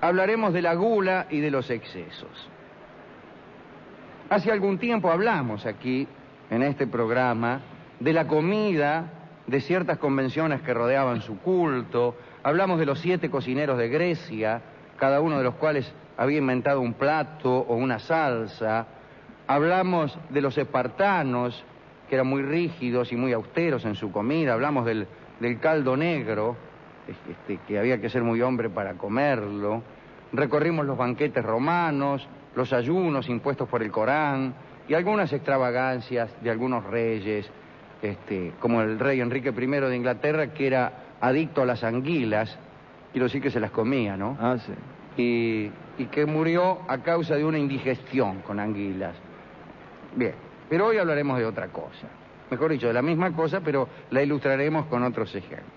hablaremos de la gula y de los excesos. Hace algún tiempo hablamos aquí, en este programa, de la comida, de ciertas convenciones que rodeaban su culto. Hablamos de los 7 cocineros de Grecia, cada uno de los cuales había inventado un plato o una salsa. Hablamos de los espartanos, que eran muy rígidos y muy austeros en su comida. Hablamos del caldo negro, que había que ser muy hombre para comerlo. Recorrimos los banquetes romanos, los ayunos impuestos por el Corán y algunas extravagancias de algunos reyes, como el rey Enrique I de Inglaterra, que era adicto a las anguilas, quiero decir que se las comía, ¿no? Ah, sí. Y que murió a causa de una indigestión con anguilas. Bien, pero hoy hablaremos de otra cosa. Mejor dicho, de la misma cosa, pero la ilustraremos con otros ejemplos.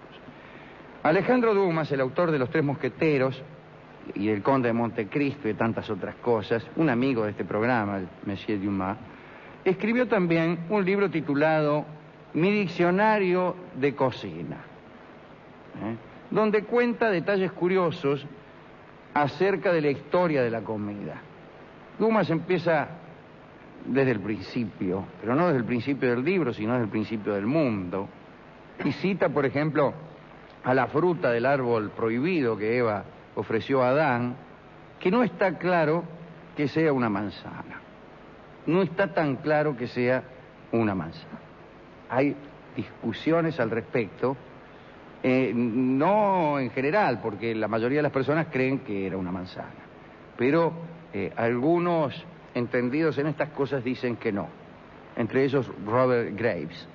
Alejandro Dumas, el autor de Los Tres Mosqueteros y El Conde de Montecristo y de tantas otras cosas, un amigo de este programa, el Monsieur Dumas, escribió también un libro titulado Mi Diccionario de Cocina, donde cuenta detalles curiosos acerca de la historia de la comida. Dumas empieza desde el principio, pero no desde el principio del libro, sino desde el principio del mundo, y cita, por ejemplo, a la fruta del árbol prohibido que Eva ofreció a Adán, que no está claro que sea una manzana. No está tan claro que sea una manzana. Hay discusiones al respecto, no en general, porque la mayoría de las personas creen que era una manzana, pero algunos entendidos en estas cosas dicen que no, entre ellos Robert Graves.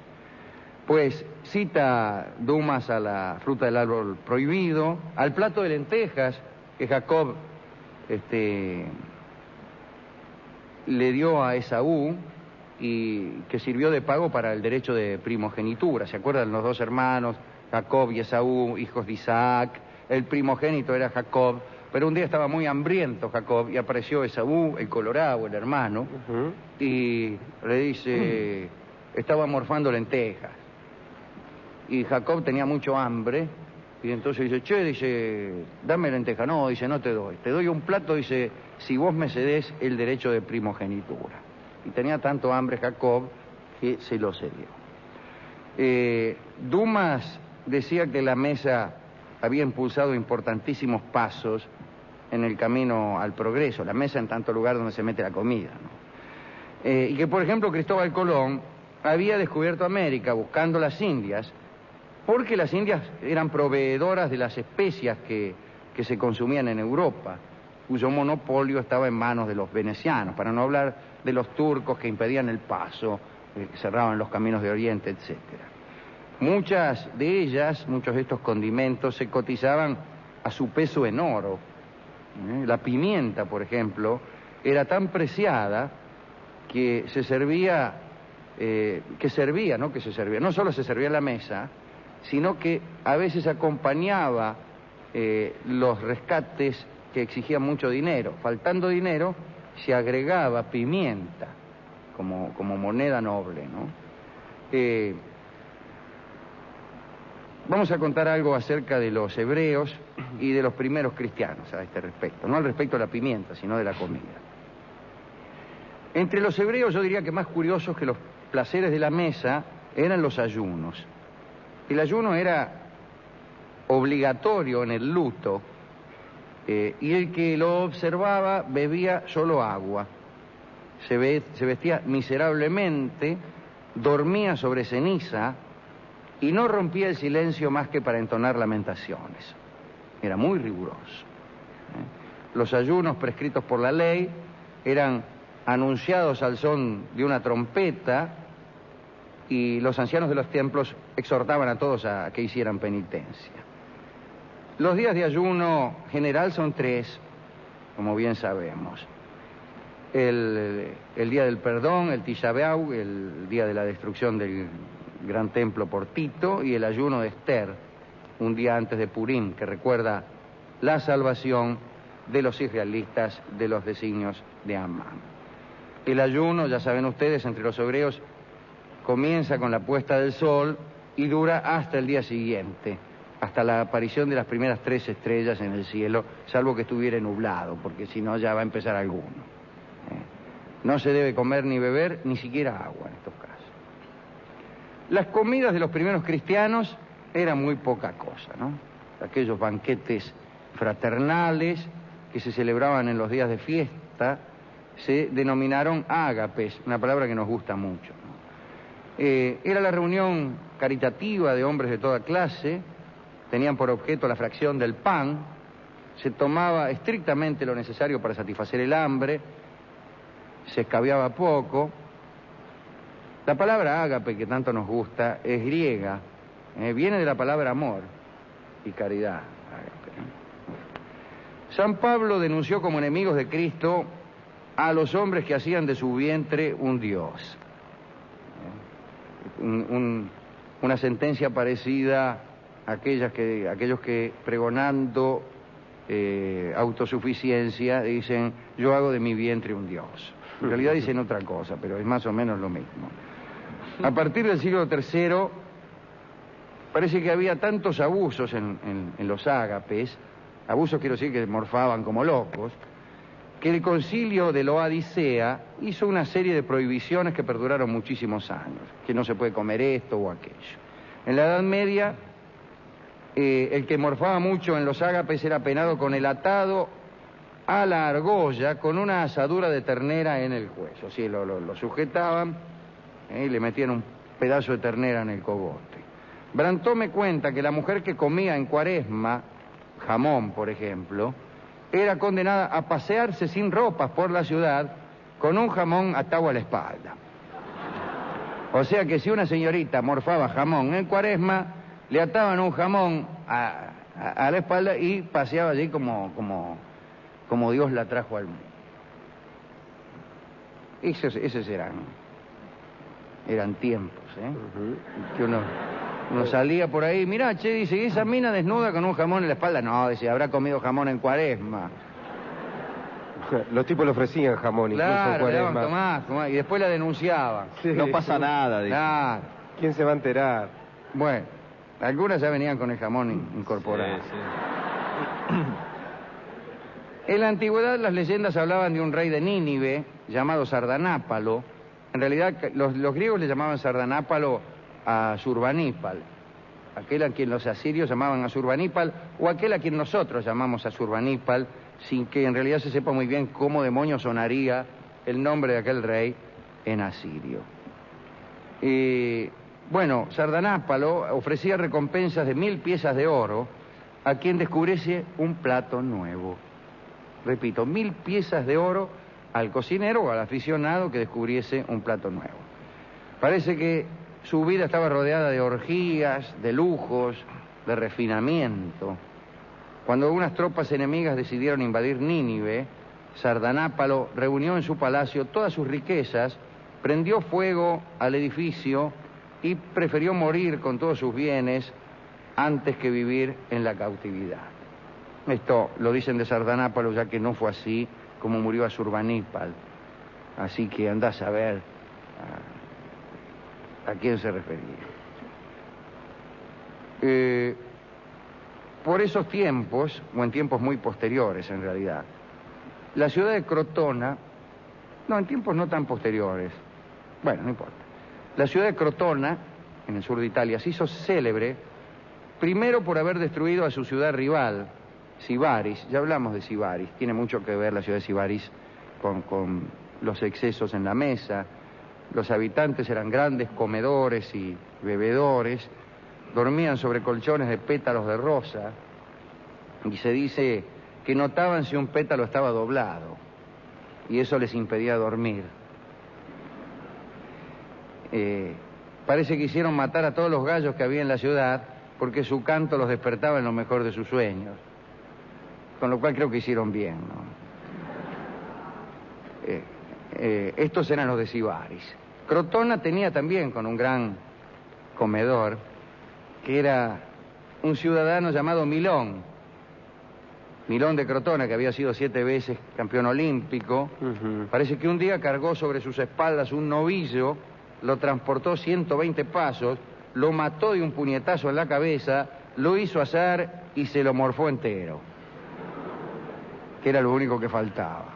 Pues cita Dumas a la fruta del árbol prohibido, al plato de lentejas que Jacob le dio a Esaú y que sirvió de pago para el derecho de primogenitura. ¿Se acuerdan? Los 2 hermanos, Jacob y Esaú, hijos de Isaac. El primogénito era Jacob, pero un día estaba muy hambriento Jacob y apareció Esaú, el colorado, el hermano, y le dice, estaba morfando lentejas. Y Jacob tenía mucho hambre, y entonces dice, dice, dame lenteja. No, dice, no te doy un plato, dice, si vos me cedés el derecho de primogenitura. Y tenía tanto hambre Jacob que se lo cedió. Dumas decía que la mesa había impulsado importantísimos pasos en el camino al progreso, la mesa en tanto lugar donde se mete la comida, ¿no? Y que, por ejemplo, Cristóbal Colón había descubierto América buscando las Indias, porque las Indias eran proveedoras de las especias que se consumían en Europa, cuyo monopolio estaba en manos de los venecianos, para no hablar de los turcos que impedían el paso, cerraban los caminos de Oriente, etc. Muchas de ellas, muchos de estos condimentos, se cotizaban a su peso en oro. La pimienta, por ejemplo, era tan preciada que se servía, no solo se servía en la mesa, sino que a veces acompañaba los rescates que exigían mucho dinero. Faltando dinero, se agregaba pimienta como moneda noble, ¿no? Vamos a contar algo acerca de los hebreos y de los primeros cristianos a este respecto, no al respecto de la pimienta, sino de la comida. Entre los hebreos yo diría que más curiosos que los placeres de la mesa eran los ayunos. El ayuno era obligatorio en el luto, y el que lo observaba bebía solo agua, se vestía miserablemente, dormía sobre ceniza y no rompía el silencio más que para entonar lamentaciones. Era muy riguroso. Los ayunos prescritos por la ley eran anunciados al son de una trompeta, y los ancianos de los templos exhortaban a todos a que hicieran penitencia. Los días de ayuno general son 3, como bien sabemos. El día del perdón, el Tisha B'Av, el día de la destrucción del gran templo por Tito, y el ayuno de Esther, un día antes de Purim, que recuerda la salvación de los israelitas de los designios de Amán. El ayuno, ya saben ustedes, entre los hebreos comienza con la puesta del sol y dura hasta el día siguiente, hasta la aparición de las primeras 3 estrellas en el cielo, salvo que estuviera nublado, porque si no ya va a empezar alguno. No se debe comer ni beber, ni siquiera agua en estos casos. Las comidas de los primeros cristianos eran muy poca cosa, ¿no? Aquellos banquetes fraternales que se celebraban en los días de fiesta se denominaron ágapes, una palabra que nos gusta mucho, ¿no? Era la reunión caritativa de hombres de toda clase, tenían por objeto la fracción del pan, se tomaba estrictamente lo necesario para satisfacer el hambre, se escabiaba poco. La palabra ágape, que tanto nos gusta, es griega, viene de la palabra amor y caridad. Ágape, ¿no? San Pablo denunció como enemigos de Cristo a los hombres que hacían de su vientre un dios. Una sentencia parecida a aquellos que pregonando autosuficiencia dicen, yo hago de mi vientre un dios. En realidad dicen otra cosa, pero es más o menos lo mismo. A partir del siglo III, parece que había tantos abusos en los ágapes, abusos quiero decir que morfaban como locos, que el concilio de Laodicea hizo una serie de prohibiciones que perduraron muchísimos años, que no se puede comer esto o aquello. En la Edad Media, el que morfaba mucho en los ágapes era penado con el atado a la argolla con una asadura de ternera en el cuello. Así lo sujetaban y le metían un pedazo de ternera en el cogote. Brantó me cuenta que la mujer que comía en Cuaresma, jamón por ejemplo, era condenada a pasearse sin ropas por la ciudad con un jamón atado a la espalda. O sea que si una señorita morfaba jamón en Cuaresma, le ataban un jamón a la espalda y paseaba allí como Dios la trajo al mundo. Esos eran tiempos, que uno salía por ahí, mirá, che, dice, ¿y esa mina desnuda con un jamón en la espalda? No, decía, habrá comido jamón en Cuaresma. Los tipos le ofrecían jamón, claro, incluso en Cuaresma. Tomás, y después la denunciaban. Sí, no pasa nada, dice. Claro. ¿Quién se va a enterar? Bueno, algunas ya venían con el jamón incorporado. Sí. En la antigüedad las leyendas hablaban de un rey de Nínive llamado Sardanápalo. En realidad los griegos le llamaban Sardanápalo a Asurbanipal, aquel a quien los asirios llamaban Asurbanipal, o aquel a quien nosotros llamamos Asurbanipal, sin que en realidad se sepa muy bien cómo demonios sonaría el nombre de aquel rey en asirio. Bueno, Sardanápalo ofrecía recompensas de 1000 piezas de oro a quien descubriese un plato nuevo. Repito, 1000 piezas de oro al cocinero o al aficionado que descubriese un plato nuevo. Parece que su vida estaba rodeada de orgías, de lujos, de refinamiento. Cuando unas tropas enemigas decidieron invadir Nínive, Sardanápalo reunió en su palacio todas sus riquezas, prendió fuego al edificio y prefirió morir con todos sus bienes antes que vivir en la cautividad. Esto lo dicen de Sardanápalo, ya que no fue así como murió Asurbanipal. Así que andás a ver a quién se refería. Por esos tiempos, o en tiempos muy posteriores en realidad, la ciudad de Crotona, no, en tiempos no tan posteriores, bueno, no importa. La ciudad de Crotona, en el sur de Italia, se hizo célebre primero por haber destruido a su ciudad rival, Sibaris. Ya hablamos de Sibaris, tiene mucho que ver la ciudad de Sibaris con los excesos en la mesa. Los habitantes eran grandes comedores y bebedores, dormían sobre colchones de pétalos de rosa, y se dice que notaban si un pétalo estaba doblado, y eso les impedía dormir. Parece que hicieron matar a todos los gallos que había en la ciudad, porque su canto los despertaba en lo mejor de sus sueños, con lo cual creo que hicieron bien, ¿no? Estos eran los de Sibaris. Crotona tenía también con un gran comedor, que era un ciudadano llamado Milón de Crotona, que había sido 7 veces campeón olímpico. Parece que un día cargó sobre sus espaldas un novillo, lo transportó 120 pasos, lo mató de un puñetazo en la cabeza, lo hizo asar y se lo morfó entero, que era lo único que faltaba.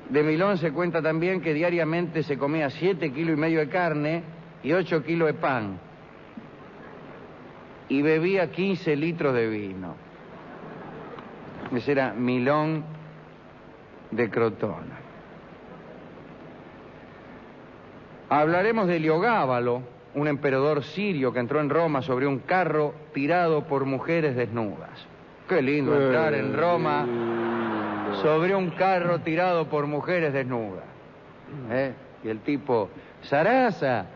De Milón se cuenta también que diariamente se comía 7,5 kilos de carne y 8 kilos de pan, y bebía 15 litros de vino. Ese era Milón de Crotona. Hablaremos de Heliogábalo, un emperador sirio que entró en Roma sobre un carro tirado por mujeres desnudas. Qué lindo entrar en Roma sobre un carro tirado por mujeres desnudas. Y el tipo, Sarasa.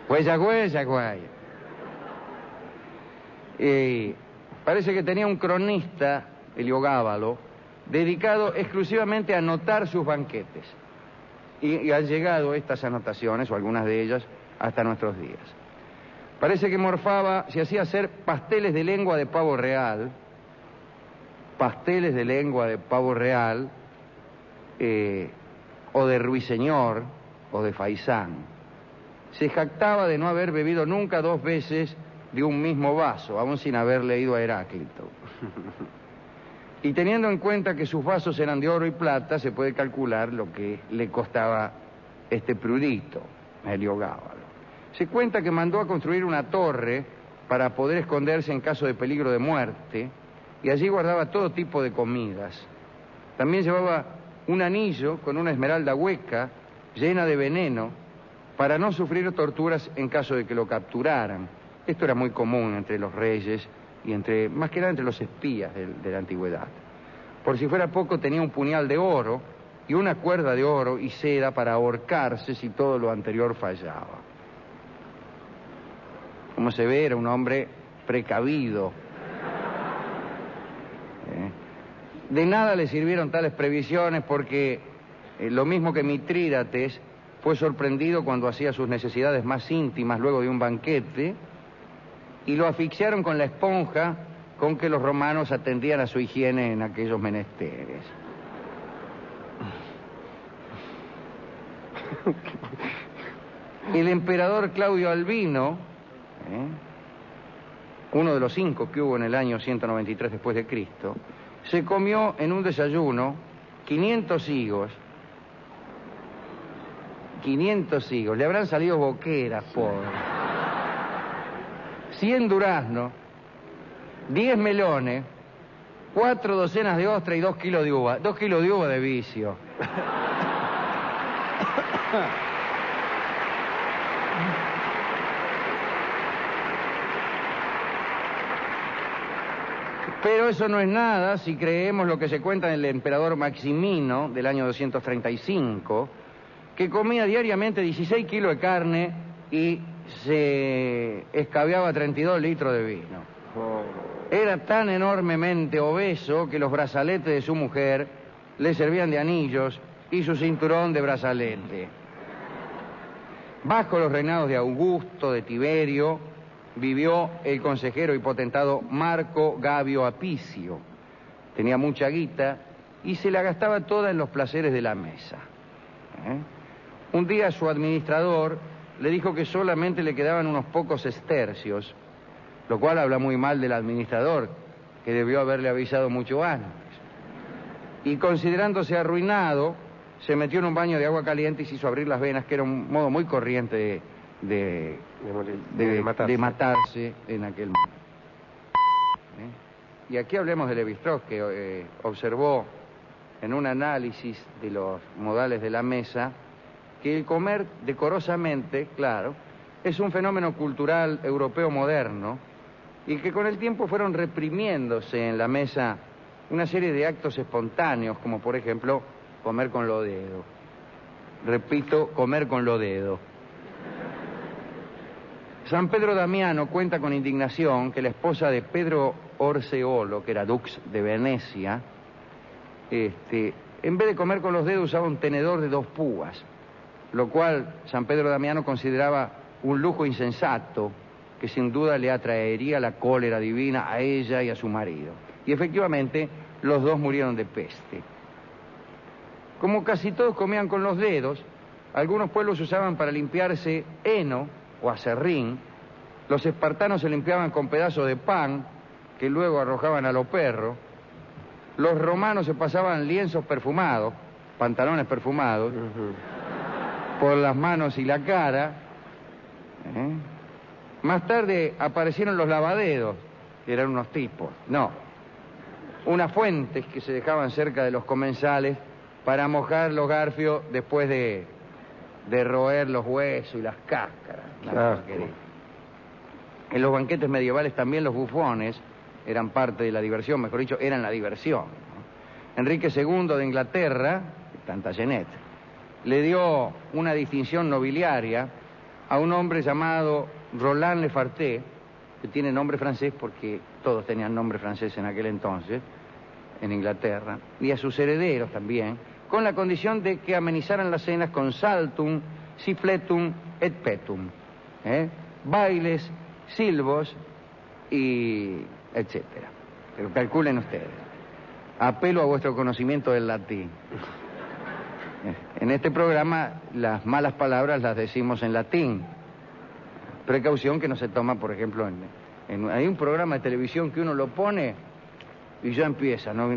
Huella, güey. Parece que tenía un cronista, Heliogábalo, dedicado exclusivamente a anotar sus banquetes. Y han llegado estas anotaciones, o algunas de ellas, hasta nuestros días. Parece que morfaba, se hacía hacer pasteles de lengua de pavo real, o de ruiseñor, o de faisán. Se jactaba de no haber bebido nunca 2 veces de un mismo vaso, aún sin haber leído a Heráclito. Y teniendo en cuenta que sus vasos eran de oro y plata, se puede calcular lo que le costaba este prudito, Heliogábalo. Se cuenta que mandó a construir una torre para poder esconderse en caso de peligro de muerte, y allí guardaba todo tipo de comidas. También llevaba un anillo con una esmeralda hueca llena de veneno para no sufrir torturas en caso de que lo capturaran. Esto era muy común entre los reyes y más que nada entre los espías de la antigüedad. Por si fuera poco, tenía un puñal de oro y una cuerda de oro y seda para ahorcarse si todo lo anterior fallaba. Como se ve, era un hombre precavido. De nada le sirvieron tales previsiones porque lo mismo que Mitrídates fue sorprendido cuando hacía sus necesidades más íntimas luego de un banquete, y lo asfixiaron con la esponja con que los romanos atendían a su higiene en aquellos menesteres. El emperador Claudio Albino, uno de los 5 que hubo en el año 193 después de Cristo, se comió en un desayuno 500 higos. 500 higos, le habrán salido boqueras, pobre. 100 duraznos, 10 melones, 4 docenas de ostras y 2 kilos de uva. 2 kilos de uva de vicio. Pero eso no es nada si creemos lo que se cuenta del emperador Maximino del año 235, que comía diariamente 16 kilos de carne y se escabeaba 32 litros de vino. Era tan enormemente obeso que los brazaletes de su mujer le servían de anillos y su cinturón de brazalete. Bajo los reinados de Augusto, de Tiberio, vivió el consejero y potentado Marco Gabio Apicio. Tenía mucha guita y se la gastaba toda en los placeres de la mesa. Un día su administrador le dijo que solamente le quedaban unos pocos estercios, lo cual habla muy mal del administrador, que debió haberle avisado mucho antes. Y considerándose arruinado, se metió en un baño de agua caliente y se hizo abrir las venas, que era un modo muy corriente de matarse en aquel momento. Y aquí hablemos de Levi-Strauss, que observó en un análisis de los modales de la mesa que el comer decorosamente, claro, es un fenómeno cultural europeo moderno y que con el tiempo fueron reprimiéndose en la mesa una serie de actos espontáneos, como por ejemplo comer con los dedos. Repito, comer con los dedos. San Pedro Damiano cuenta con indignación que la esposa de Pedro Orseolo, que era dux de Venecia, en vez de comer con los dedos usaba un tenedor de 2 púas, lo cual San Pedro Damiano consideraba un lujo insensato que sin duda le atraería la cólera divina a ella y a su marido. Y efectivamente, los dos murieron de peste. Como casi todos comían con los dedos, algunos pueblos usaban para limpiarse heno o aserrín, los espartanos se limpiaban con pedazos de pan que luego arrojaban a los perros, los romanos se pasaban lienzos perfumados, pantalones perfumados, por las manos y la cara. Más tarde aparecieron los lavaderos, que eran unos tipos, unas fuentes que se dejaban cerca de los comensales para mojar los garfios después de roer los huesos y las cáscaras. En los banquetes medievales también los bufones eran parte de la diversión, mejor dicho, eran la diversión, ¿no? Enrique II de Inglaterra, Plantagenet, le dio una distinción nobiliaria a un hombre llamado Roland Le Farté, que tiene nombre francés porque todos tenían nombre francés en aquel entonces, en Inglaterra, y a sus herederos también, con la condición de que amenizaran las cenas con saltum, siffletum et petum, bailes, silbos y etcétera. Pero calculen ustedes. Apelo a vuestro conocimiento del latín. En este programa las malas palabras las decimos en latín. Precaución que no se toma, por ejemplo, hay un programa de televisión que uno lo pone y ya empieza, ¿no?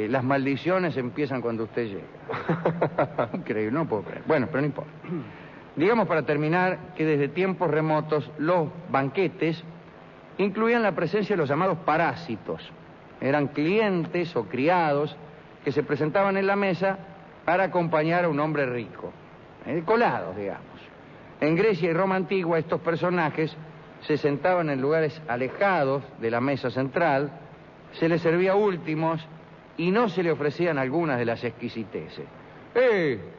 Las maldiciones empiezan cuando usted llega. Increíble, no puedo creer. Bueno, pero no importa. Digamos para terminar que desde tiempos remotos los banquetes incluían la presencia de los llamados parásitos. Eran clientes o criados que se presentaban en la mesa para acompañar a un hombre rico. Colados, digamos. En Grecia y Roma antigua estos personajes se sentaban en lugares alejados de la mesa central, se les servía últimos y no se le ofrecían algunas de las exquisiteces.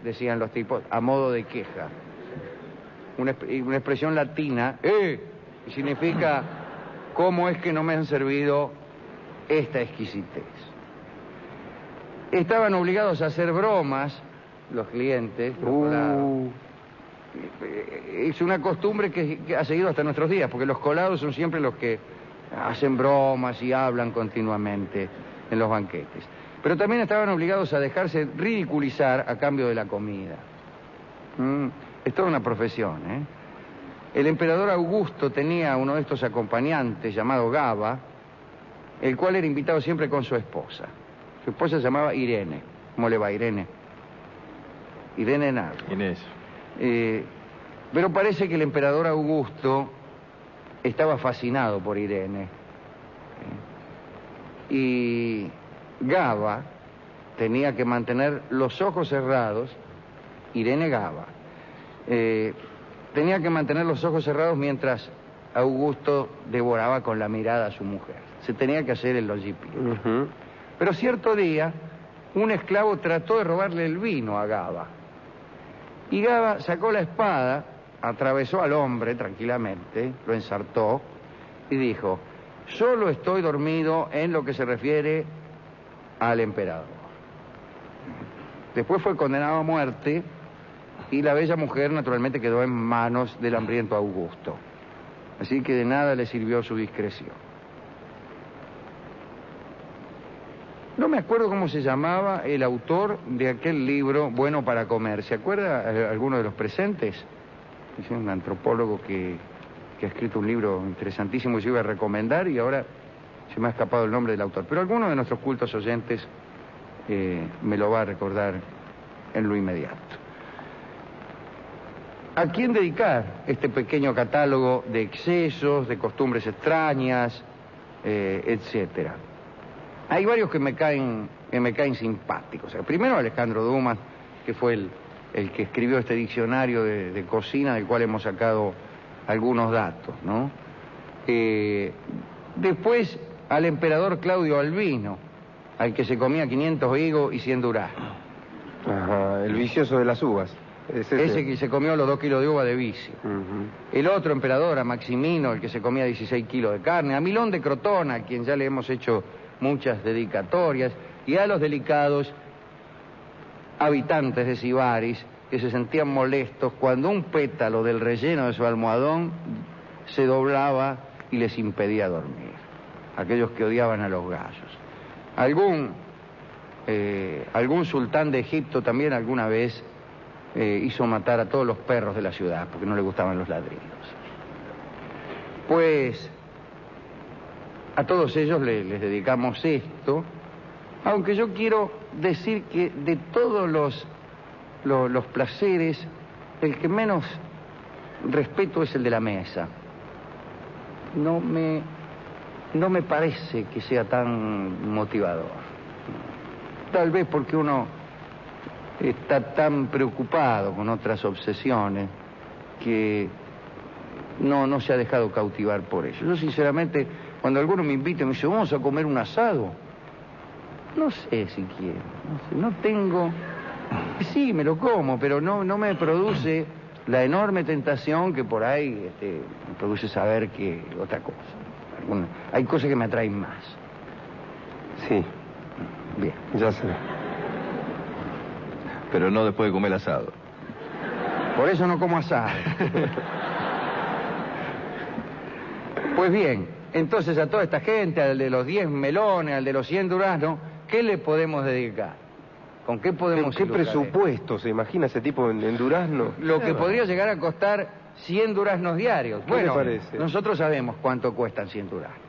Decían los tipos, a modo de queja. Una expresión latina, y significa, ¿cómo es que no me han servido esta exquisitez? Estaban obligados a hacer bromas, los clientes, es una costumbre que ha seguido hasta nuestros días, porque los colados son siempre los que hacen bromas y hablan continuamente en los banquetes. Pero también estaban obligados a dejarse ridiculizar a cambio de la comida. Es toda una profesión, El emperador Augusto tenía uno de estos acompañantes llamado Gaba, el cual era invitado siempre con su esposa. Su esposa se llamaba Irene. ¿Cómo le va, Irene? Irene nada. Inés. Pero parece que el emperador Augusto estaba fascinado por Irene. Y Gaba tenía que mantener los ojos cerrados, Irene Gaba, tenía que mantener los ojos cerrados mientras Augusto devoraba con la mirada a su mujer. Se tenía que hacer el logipi. Pero cierto día, un esclavo trató de robarle el vino a Gaba. Y Gaba sacó la espada, atravesó al hombre tranquilamente, lo ensartó y dijo: solo estoy dormido en lo que se refiere al emperador. Después fue condenado a muerte y la bella mujer naturalmente quedó en manos del hambriento Augusto. Así que de nada le sirvió su discreción. No me acuerdo cómo se llamaba el autor de aquel libro Bueno para comer. ¿Se acuerda alguno de los presentes? Es un antropólogo que ha escrito un libro interesantísimo que yo iba a recomendar y ahora se me ha escapado el nombre del autor. Pero alguno de nuestros cultos oyentes me lo va a recordar en lo inmediato. ¿A quién dedicar este pequeño catálogo de excesos, de costumbres extrañas, etcétera? Hay varios que me caen simpáticos. Primero Alejandro Dumas, que fue el que escribió este diccionario de cocina, del cual hemos sacado algunos datos, ¿no? Después al emperador Claudio Albino, al que se comía 500 higos y 100 duraznos. Ajá, el vicioso de las uvas. Ese que se comió los 2 kilos de uva de vicio. El otro emperador, a Maximino, el que se comía 16 kilos de carne. A Milón de Crotona, a quien ya le hemos hecho muchas dedicatorias. Y a los delicados habitantes de Sibaris, que se sentían molestos cuando un pétalo del relleno de su almohadón se doblaba y les impedía dormir. Aquellos que odiaban a los gallos. Algún sultán de Egipto también alguna vez hizo matar a todos los perros de la ciudad porque no le gustaban los ladridos. Pues a todos ellos les dedicamos esto, aunque yo quiero decir que de todos los placeres, el que menos respeto es el de la mesa. No me parece que sea tan motivador. Tal vez porque uno está tan preocupado con otras obsesiones que no se ha dejado cautivar por eso. Yo sinceramente, cuando alguno me invita y me dice, vamos a comer un asado, no sé si quiero, no tengo... Sí, me lo como, pero no me produce la enorme tentación que por ahí me produce saber que otra cosa. Hay cosas que me atraen más. Sí. Bien. Ya sé. Pero no después de comer asado. Por eso no como asado. Pues bien, entonces a toda esta gente, al de los 10 melones, al de los 100 duraznos, ¿qué le podemos dedicar? ¿Con qué podemos ¿Qué ilustrar presupuesto se imagina ese tipo en durazno? Lo que podría llegar a costar 100 duraznos diarios. ¿Qué Bueno, le parece? nosotros sabemos cuánto cuestan 100 duraznos.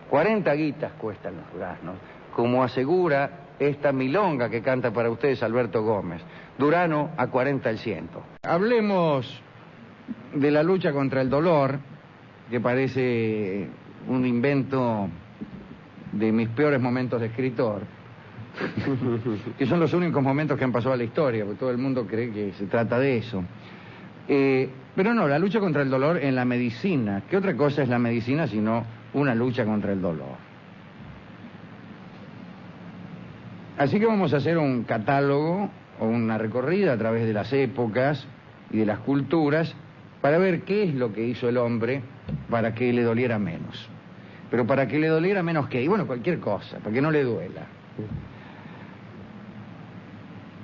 40 guitas cuestan los duraznos, como asegura esta milonga que canta para ustedes Alberto Gómez. Durano a 40 el ciento. Hablemos de la lucha contra el dolor, que parece un invento de mis peores momentos de escritor, que son los únicos momentos que han pasado a la historia, porque todo el mundo cree que se trata de eso. Pero no, la lucha contra el dolor en la medicina. ¿Qué otra cosa es la medicina sino una lucha contra el dolor? Así que vamos a hacer un catálogo o una recorrida a través de las épocas y de las culturas para ver qué es lo que hizo el hombre para que le doliera menos. Pero para que le doliera menos qué, y bueno, cualquier cosa, para que no le duela.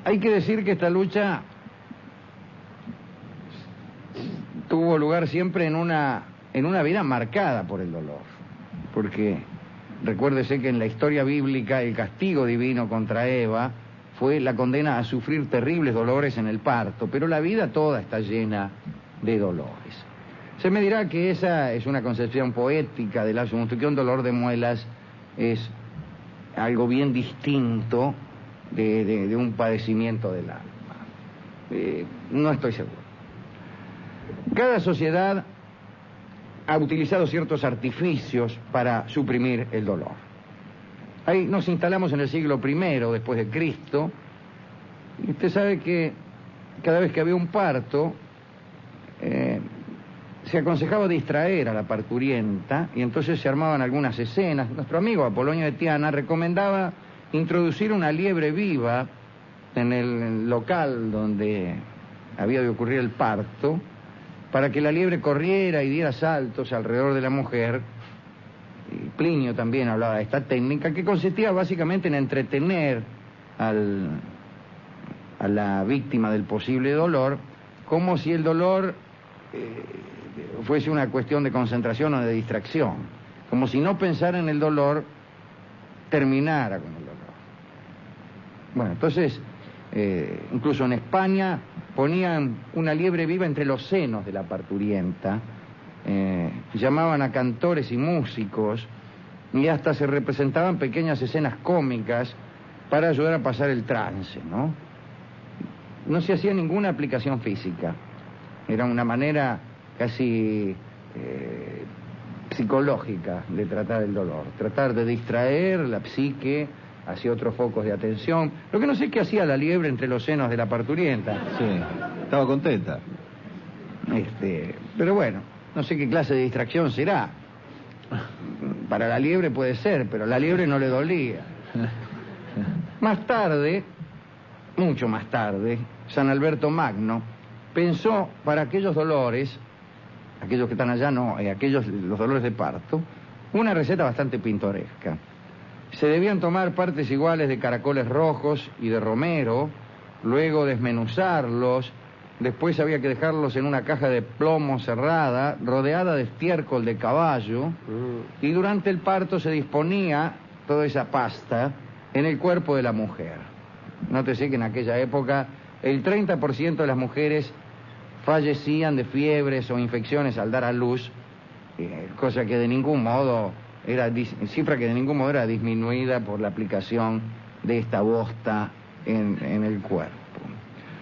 Hay que decir que esta lucha tuvo lugar siempre en una vida marcada por el dolor. Porque recuérdese que en la historia bíblica el castigo divino contra Eva fue la condena a sufrir terribles dolores en el parto, pero la vida toda está llena de dolores. Se me dirá que esa es una concepción poética del asunto, que un dolor de muelas es algo bien distinto de un padecimiento del alma. No estoy seguro. Cada sociedad ha utilizado ciertos artificios para suprimir el dolor. Ahí nos instalamos en el siglo I después de Cristo, y usted sabe que cada vez que había un parto, se aconsejaba distraer a la parturienta, y entonces se armaban algunas escenas. Nuestro amigo Apolonio de Tiana recomendaba introducir una liebre viva en el local donde había de ocurrir el parto, para que la liebre corriera y diera saltos alrededor de la mujer. Y Plinio también hablaba de esta técnica, que consistía básicamente en entretener a la víctima del posible dolor, como si el dolor fuese una cuestión de concentración o de distracción, como si no pensar en el dolor terminara con el dolor. Bueno, entonces, incluso en España ponían una liebre viva entre los senos de la parturienta, llamaban a cantores y músicos, y hasta se representaban pequeñas escenas cómicas para ayudar a pasar el trance, ¿no? No se hacía ninguna aplicación física, era una manera casi psicológica de tratar el dolor, tratar de distraer la psique hacia otros focos de atención. Lo que no sé qué hacía la liebre entre los senos de la parturienta. Sí, estaba contenta. Pero bueno, no sé qué clase de distracción será. Para la liebre puede ser, pero a la liebre no le dolía. Más tarde, mucho más tarde, San Alberto Magno pensó para aquellos dolores, aquellos que están allá no, los dolores de parto, una receta bastante pintoresca. Se debían tomar partes iguales de caracoles rojos y de romero, luego desmenuzarlos, después había que dejarlos en una caja de plomo cerrada, rodeada de estiércol de caballo, y durante el parto se disponía toda esa pasta en el cuerpo de la mujer. Nótese que en aquella época el 30% de las mujeres fallecían de fiebres o infecciones al dar a luz, cosa que de ningún modo cifra que de ningún modo era disminuida por la aplicación de esta bosta en el cuerpo.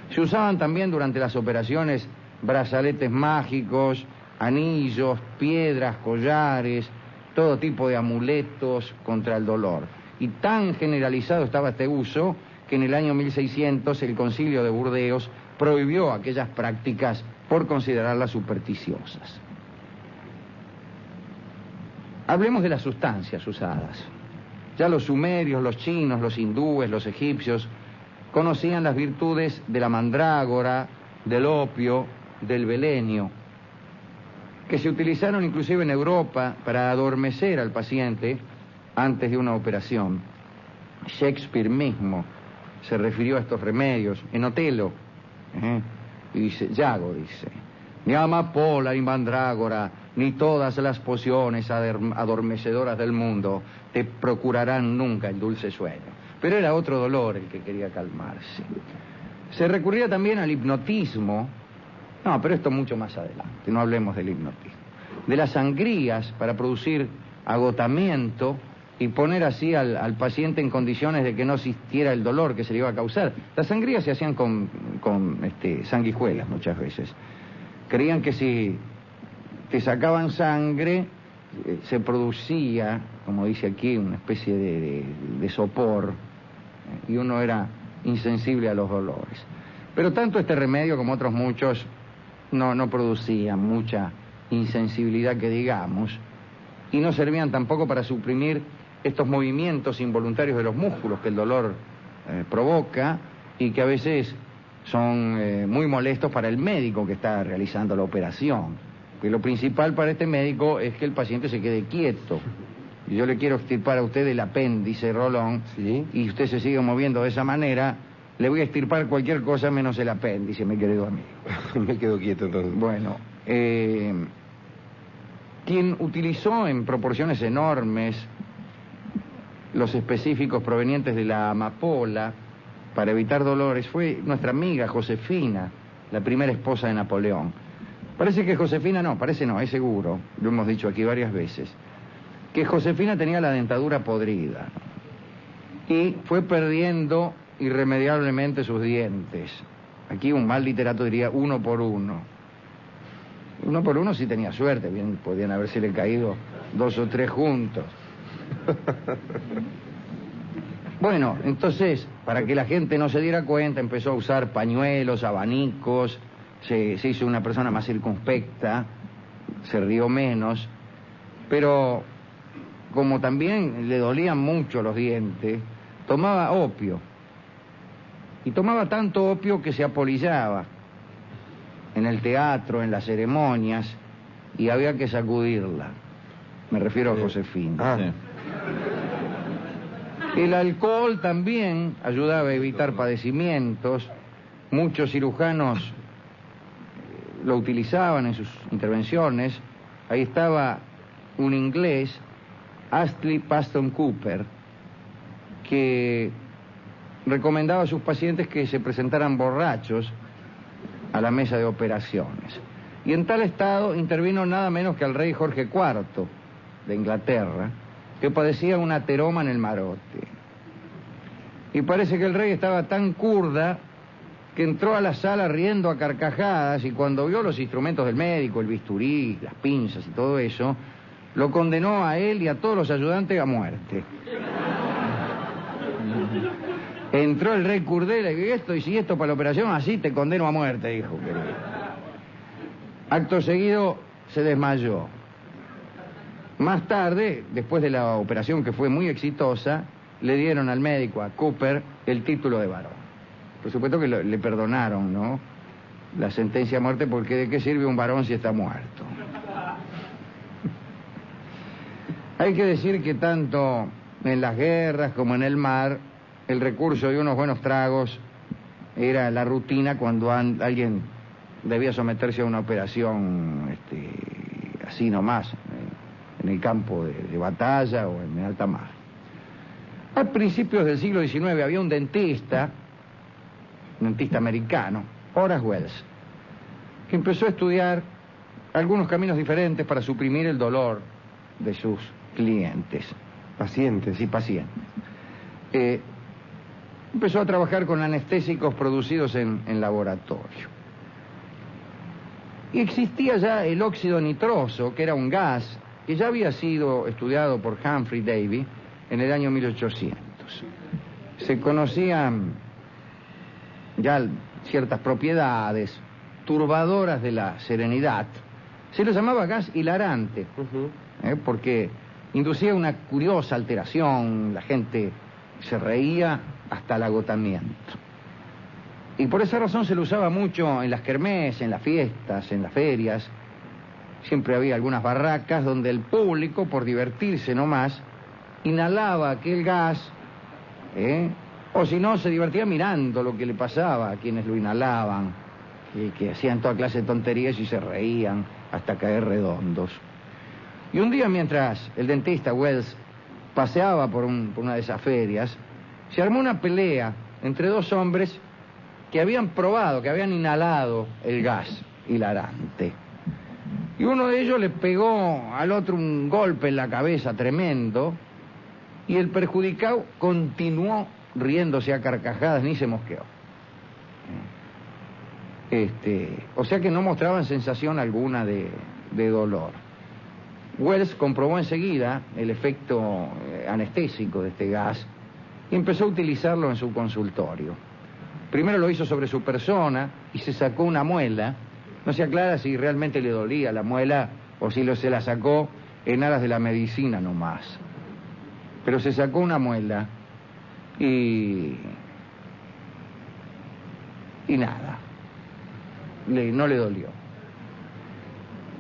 Se usaban también durante las operaciones brazaletes mágicos, anillos, piedras, collares, todo tipo de amuletos contra el dolor. Y tan generalizado estaba este uso que en el año 1600 el Concilio de Burdeos prohibió aquellas prácticas por considerarlas supersticiosas. Hablemos de las sustancias usadas. Ya los sumerios, los chinos, los hindúes, los egipcios conocían las virtudes de la mandrágora, del opio, del belenio, que se utilizaron inclusive en Europa para adormecer al paciente antes de una operación. Shakespeare mismo se refirió a estos remedios en Otelo, y dice, Yago dice, ni amapola ni mandrágora, ni todas las pociones adormecedoras del mundo te procurarán nunca el dulce sueño. Pero era otro dolor el que quería calmarse. Se recurría también al hipnotismo. No, pero esto mucho más adelante, no hablemos del hipnotismo. De las sangrías para producir agotamiento y poner así al paciente en condiciones de que no existiera el dolor que se le iba a causar. Las sangrías se hacían con sanguijuelas muchas veces. Creían que si te sacaban sangre, se producía, como dice aquí, una especie de sopor, y uno era insensible a los dolores. Pero tanto este remedio como otros muchos no producían mucha insensibilidad que digamos, y no servían tampoco para suprimir estos movimientos involuntarios de los músculos que el dolor provoca y que a veces son muy molestos para el médico que está realizando la operación. Que lo principal para este médico es que el paciente se quede quieto. Y yo le quiero extirpar a usted el apéndice, Rolón, ¿sí? Y usted se sigue moviendo de esa manera, le voy a extirpar cualquier cosa menos el apéndice, mi querido amigo. Me quedo quieto entonces. Bueno, quien utilizó en proporciones enormes los específicos provenientes de la amapola para evitar dolores fue nuestra amiga Josefina, la primera esposa de Napoleón. Parece que Josefina es seguro, lo hemos dicho aquí varias veces, que Josefina tenía la dentadura podrida y fue perdiendo irremediablemente sus dientes. Aquí un mal literato diría uno por uno. Uno por uno sí tenía suerte, bien podían habérsele caído 2 o 3 juntos. Bueno, entonces, para que la gente no se diera cuenta, empezó a usar pañuelos, abanicos, se hizo una persona más circunspecta, se rió menos, pero como también le dolían mucho los dientes, tomaba opio. Y tomaba tanto opio que se apolillaba en el teatro, en las ceremonias, y había que sacudirla. Me refiero a Josefina. Sí. El alcohol también ayudaba a evitar padecimientos. Muchos cirujanos lo utilizaban en sus intervenciones. Ahí estaba un inglés, Astley Paston Cooper, que recomendaba a sus pacientes que se presentaran borrachos a la mesa de operaciones. Y en tal estado intervino nada menos que el rey Jorge IV de Inglaterra, que padecía un ateroma en el marote. Y parece que el rey estaba tan curda que entró a la sala riendo a carcajadas, y cuando vio los instrumentos del médico, el bisturí, las pinzas y todo eso, lo condenó a él y a todos los ayudantes a muerte. Entró el rey Curdela y dijo, y si esto para la operación, así te condeno a muerte, dijo. Acto seguido se desmayó. Más tarde, después de la operación que fue muy exitosa, le dieron al médico, a Cooper, el título de varón. Por supuesto que le perdonaron, ¿no?, la sentencia a muerte, porque ¿de qué sirve un varón si está muerto? Hay que decir que tanto en las guerras como en el mar, el recurso de unos buenos tragos era la rutina cuando alguien debía someterse a una operación así nomás, en el campo de batalla o en alta mar. A principios del siglo XIX había un dentista dentista americano, Horace Wells, que empezó a estudiar algunos caminos diferentes para suprimir el dolor de sus clientes. Pacientes. Sí, pacientes. Empezó a trabajar con anestésicos producidos en laboratorio. Y existía ya el óxido nitroso, que era un gas que ya había sido estudiado por Humphrey Davy en el año 1800. Se conocían ya ciertas propiedades turbadoras de la serenidad. Se lo llamaba gas hilarante, porque inducía una curiosa alteración, la gente se reía hasta el agotamiento. Y por esa razón se lo usaba mucho en las kermés, en las fiestas, en las ferias. Siempre había algunas barracas donde el público, por divertirse nomás, inhalaba aquel gas, o si no, se divertía mirando lo que le pasaba a quienes lo inhalaban, que hacían toda clase de tonterías y se reían hasta caer redondos. Y un día, mientras el dentista Wells paseaba por una de esas ferias, se armó una pelea entre dos hombres que habían probado, que habían inhalado el gas hilarante. Y uno de ellos le pegó al otro un golpe en la cabeza tremendo, y el perjudicado continuó riéndose a carcajadas, ni se mosqueó. O sea que no mostraban sensación alguna de dolor. Wells comprobó enseguida el efecto anestésico de este gas y empezó a utilizarlo en su consultorio. Primero lo hizo sobre su persona y se sacó una muela. No se aclara si realmente le dolía la muela o si se la sacó en aras de la medicina nomás. Pero se sacó una muela y nada, no le dolió.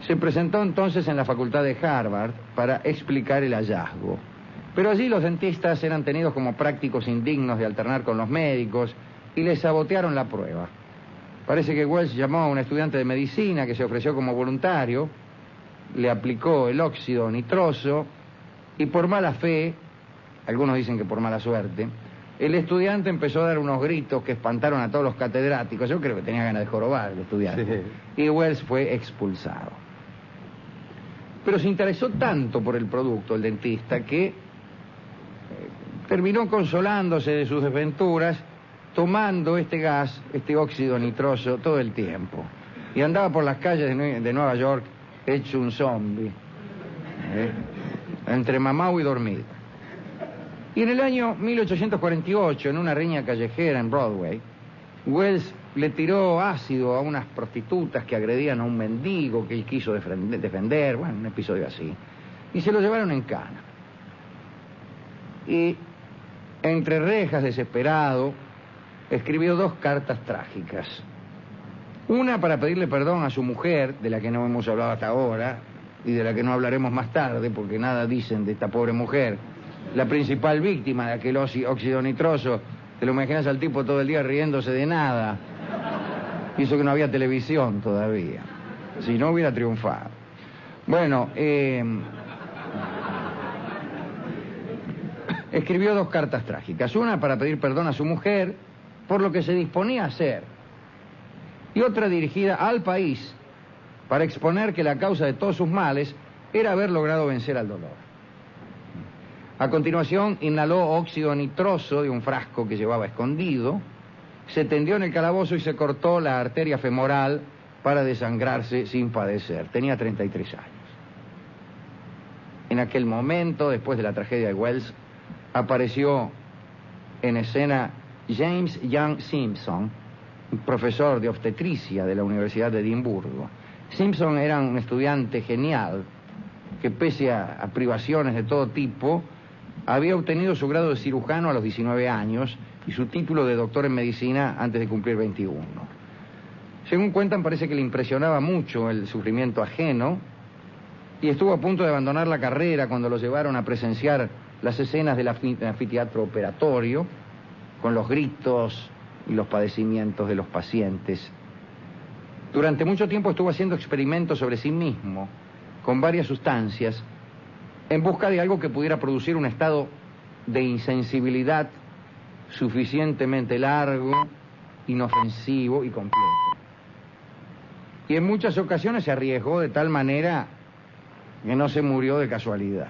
Se presentó entonces en la facultad de Harvard para explicar el hallazgo. Pero allí los dentistas eran tenidos como prácticos indignos de alternar con los médicos y les sabotearon la prueba. Parece que Wells llamó a un estudiante de medicina que se ofreció como voluntario, le aplicó el óxido nitroso y por mala fe, algunos dicen que por mala suerte, el estudiante empezó a dar unos gritos que espantaron a todos los catedráticos. Yo creo que tenía ganas de jorobar el estudiante. Sí. Y Wells fue expulsado. Pero se interesó tanto por el producto, el dentista, que terminó consolándose de sus desventuras tomando este gas, este óxido nitroso, todo el tiempo. Y andaba por las calles de Nueva York hecho un zombie, entre mamao y dormido. Y en el año 1848, en una riña callejera en Broadway, Wells le tiró ácido a unas prostitutas que agredían a un mendigo que él quiso defender, bueno, un episodio así. Y se lo llevaron en cana. Y entre rejas, desesperado, escribió 2 cartas trágicas. Una para pedirle perdón a su mujer, de la que no hemos hablado hasta ahora, y de la que no hablaremos más tarde, porque nada dicen de esta pobre mujer, la principal víctima de aquel óxido nitroso. Te lo imaginas al tipo todo el día riéndose de nada. Hizo que no había televisión todavía. Si no, hubiera triunfado. Bueno, escribió 2 cartas trágicas. Una para pedir perdón a su mujer por lo que se disponía a hacer. Y otra dirigida al país para exponer que la causa de todos sus males era haber logrado vencer al dolor. A continuación, inhaló óxido nitroso de un frasco que llevaba escondido, se tendió en el calabozo y se cortó la arteria femoral para desangrarse sin padecer. Tenía 33 años. En aquel momento, después de la tragedia de Wells, apareció en escena James Young Simpson, un profesor de obstetricia de la Universidad de Edimburgo. Simpson era un estudiante genial que, pese a privaciones de todo tipo, había obtenido su grado de cirujano a los 19 años y su título de doctor en medicina antes de cumplir 21. Según cuentan, parece que le impresionaba mucho el sufrimiento ajeno y estuvo a punto de abandonar la carrera cuando lo llevaron a presenciar las escenas del anfiteatro operatorio con los gritos y los padecimientos de los pacientes. Durante mucho tiempo estuvo haciendo experimentos sobre sí mismo con varias sustancias en busca de algo que pudiera producir un estado de insensibilidad suficientemente largo inofensivo y completo. Y en muchas ocasiones se arriesgó de tal manera que no se murió de casualidad.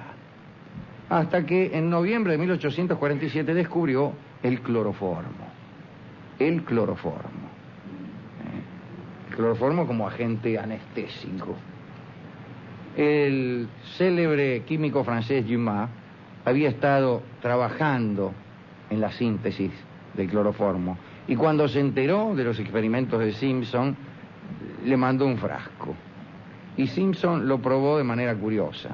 Hasta que en noviembre de 1847 descubrió el cloroformo. El cloroformo. El cloroformo como agente anestésico. El célebre químico francés Dumas había estado trabajando en la síntesis del cloroformo y cuando se enteró de los experimentos de Simpson le mandó un frasco y Simpson lo probó de manera curiosa.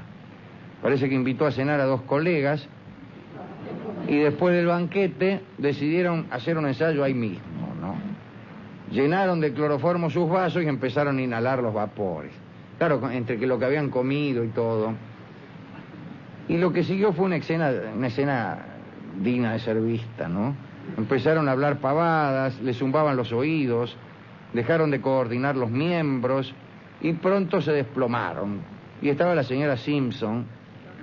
Parece que invitó a cenar a 2 colegas y después del banquete decidieron hacer un ensayo ahí mismo, ¿no? Llenaron de cloroformo sus vasos y empezaron a inhalar los vapores. Claro, entre que lo que habían comido y todo. Y lo que siguió fue una escena digna de ser vista, ¿no? Empezaron a hablar pavadas, le zumbaban los oídos, dejaron de coordinar los miembros y pronto se desplomaron. Y estaba la señora Simpson,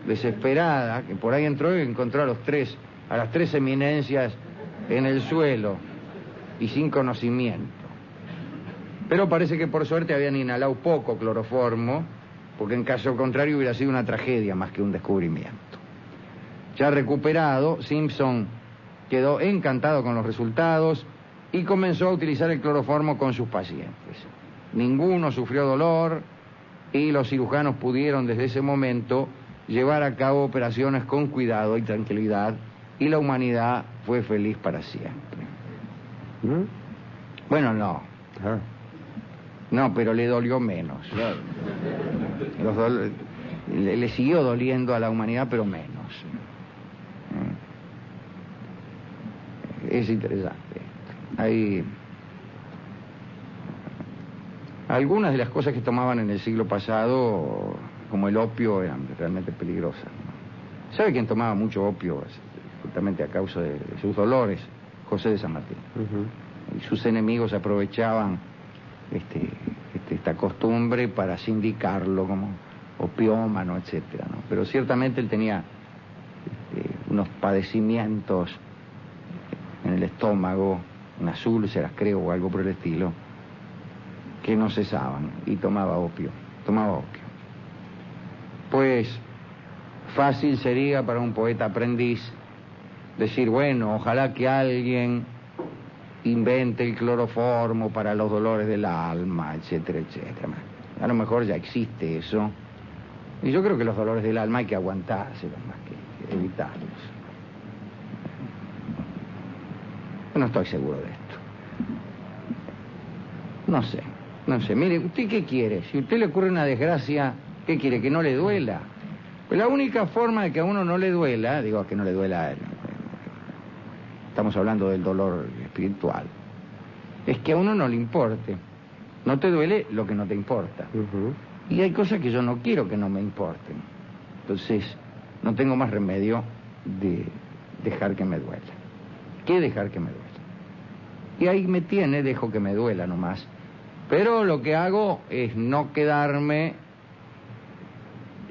desesperada, que por ahí entró y encontró a las tres eminencias en el suelo y sin conocimiento. Pero parece que por suerte habían inhalado poco cloroformo, porque en caso contrario hubiera sido una tragedia más que un descubrimiento. Ya recuperado, Simpson quedó encantado con los resultados y comenzó a utilizar el cloroformo con sus pacientes. Ninguno sufrió dolor y los cirujanos pudieron desde ese momento llevar a cabo operaciones con cuidado y tranquilidad y la humanidad fue feliz para siempre. Bueno, no. No, pero le dolió menos. Le siguió doliendo a la humanidad, pero menos. Es interesante. Hay algunas de las cosas que tomaban en el siglo pasado, como el opio, eran realmente peligrosas, ¿no? ¿Sabe quién tomaba mucho opio? Justamente a causa de sus dolores, José de San Martín. Y sus enemigos aprovechaban esta costumbre para sindicarlo como opiómano, etcétera, ¿no? Pero ciertamente él tenía unos padecimientos en el estómago, unas úlceras, creo, o algo por el estilo, que no cesaban, y tomaba opio. Pues fácil sería para un poeta aprendiz decir, bueno, ojalá que alguien invente el cloroformo para los dolores del alma, etcétera, etcétera. A lo mejor ya existe eso. Y yo creo que los dolores del alma hay que aguantárselos más que evitarlos. Yo no estoy seguro de esto. No sé. Mire, ¿usted qué quiere? Si a usted le ocurre una desgracia, ¿qué quiere? ¿Que no le duela? Pues la única forma de que a uno no le duela, digo, que no le duela, estamos hablando del dolor espiritual, es que a uno no le importe. No te duele lo que no te importa. Y hay cosas que yo no quiero que no me importen. Entonces, no tengo más remedio de dejar que me duela. ¿Qué dejar que me duela? Y ahí me tiene, dejo que me duela nomás. Pero lo que hago es no quedarme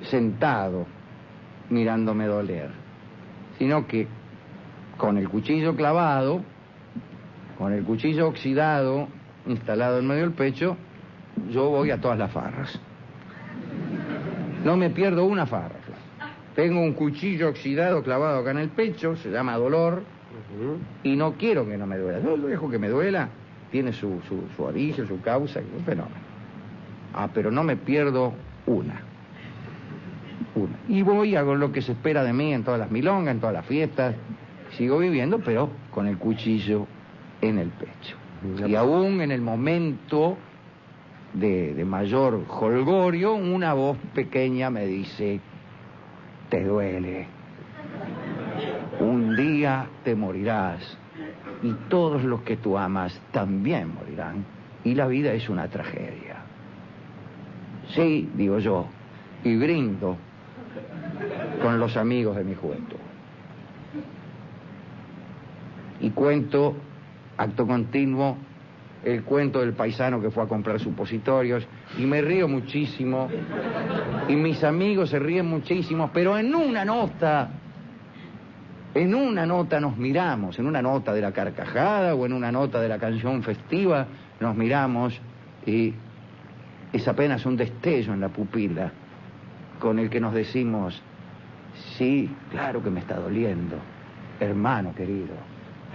sentado mirándome doler, sino que con el cuchillo clavado, con el cuchillo oxidado instalado en medio del pecho, yo voy a todas las farras. No me pierdo una farra. Tengo un cuchillo oxidado clavado acá en el pecho, se llama dolor, y no quiero que no me duela. Yo lo dejo que me duela, tiene su origen, su causa, un fenómeno. Pero no me pierdo una. Y voy, hago lo que se espera de mí en todas las milongas, en todas las fiestas. Sigo viviendo, pero con el cuchillo en el pecho. Y aún en el momento de mayor jolgorio, una voz pequeña me dice, te duele. Un día te morirás y todos los que tú amas también morirán. Y la vida es una tragedia. Sí, digo yo, y brindo con los amigos de mi juventud. Y cuento, acto continuo, el cuento del paisano que fue a comprar supositorios, y me río muchísimo, y mis amigos se ríen muchísimo, pero en una nota En una nota nos miramos, en una nota de la carcajada o en una nota de la canción festiva, nos miramos y es apenas un destello en la pupila con el que nos decimos, sí, claro que me está doliendo, hermano querido,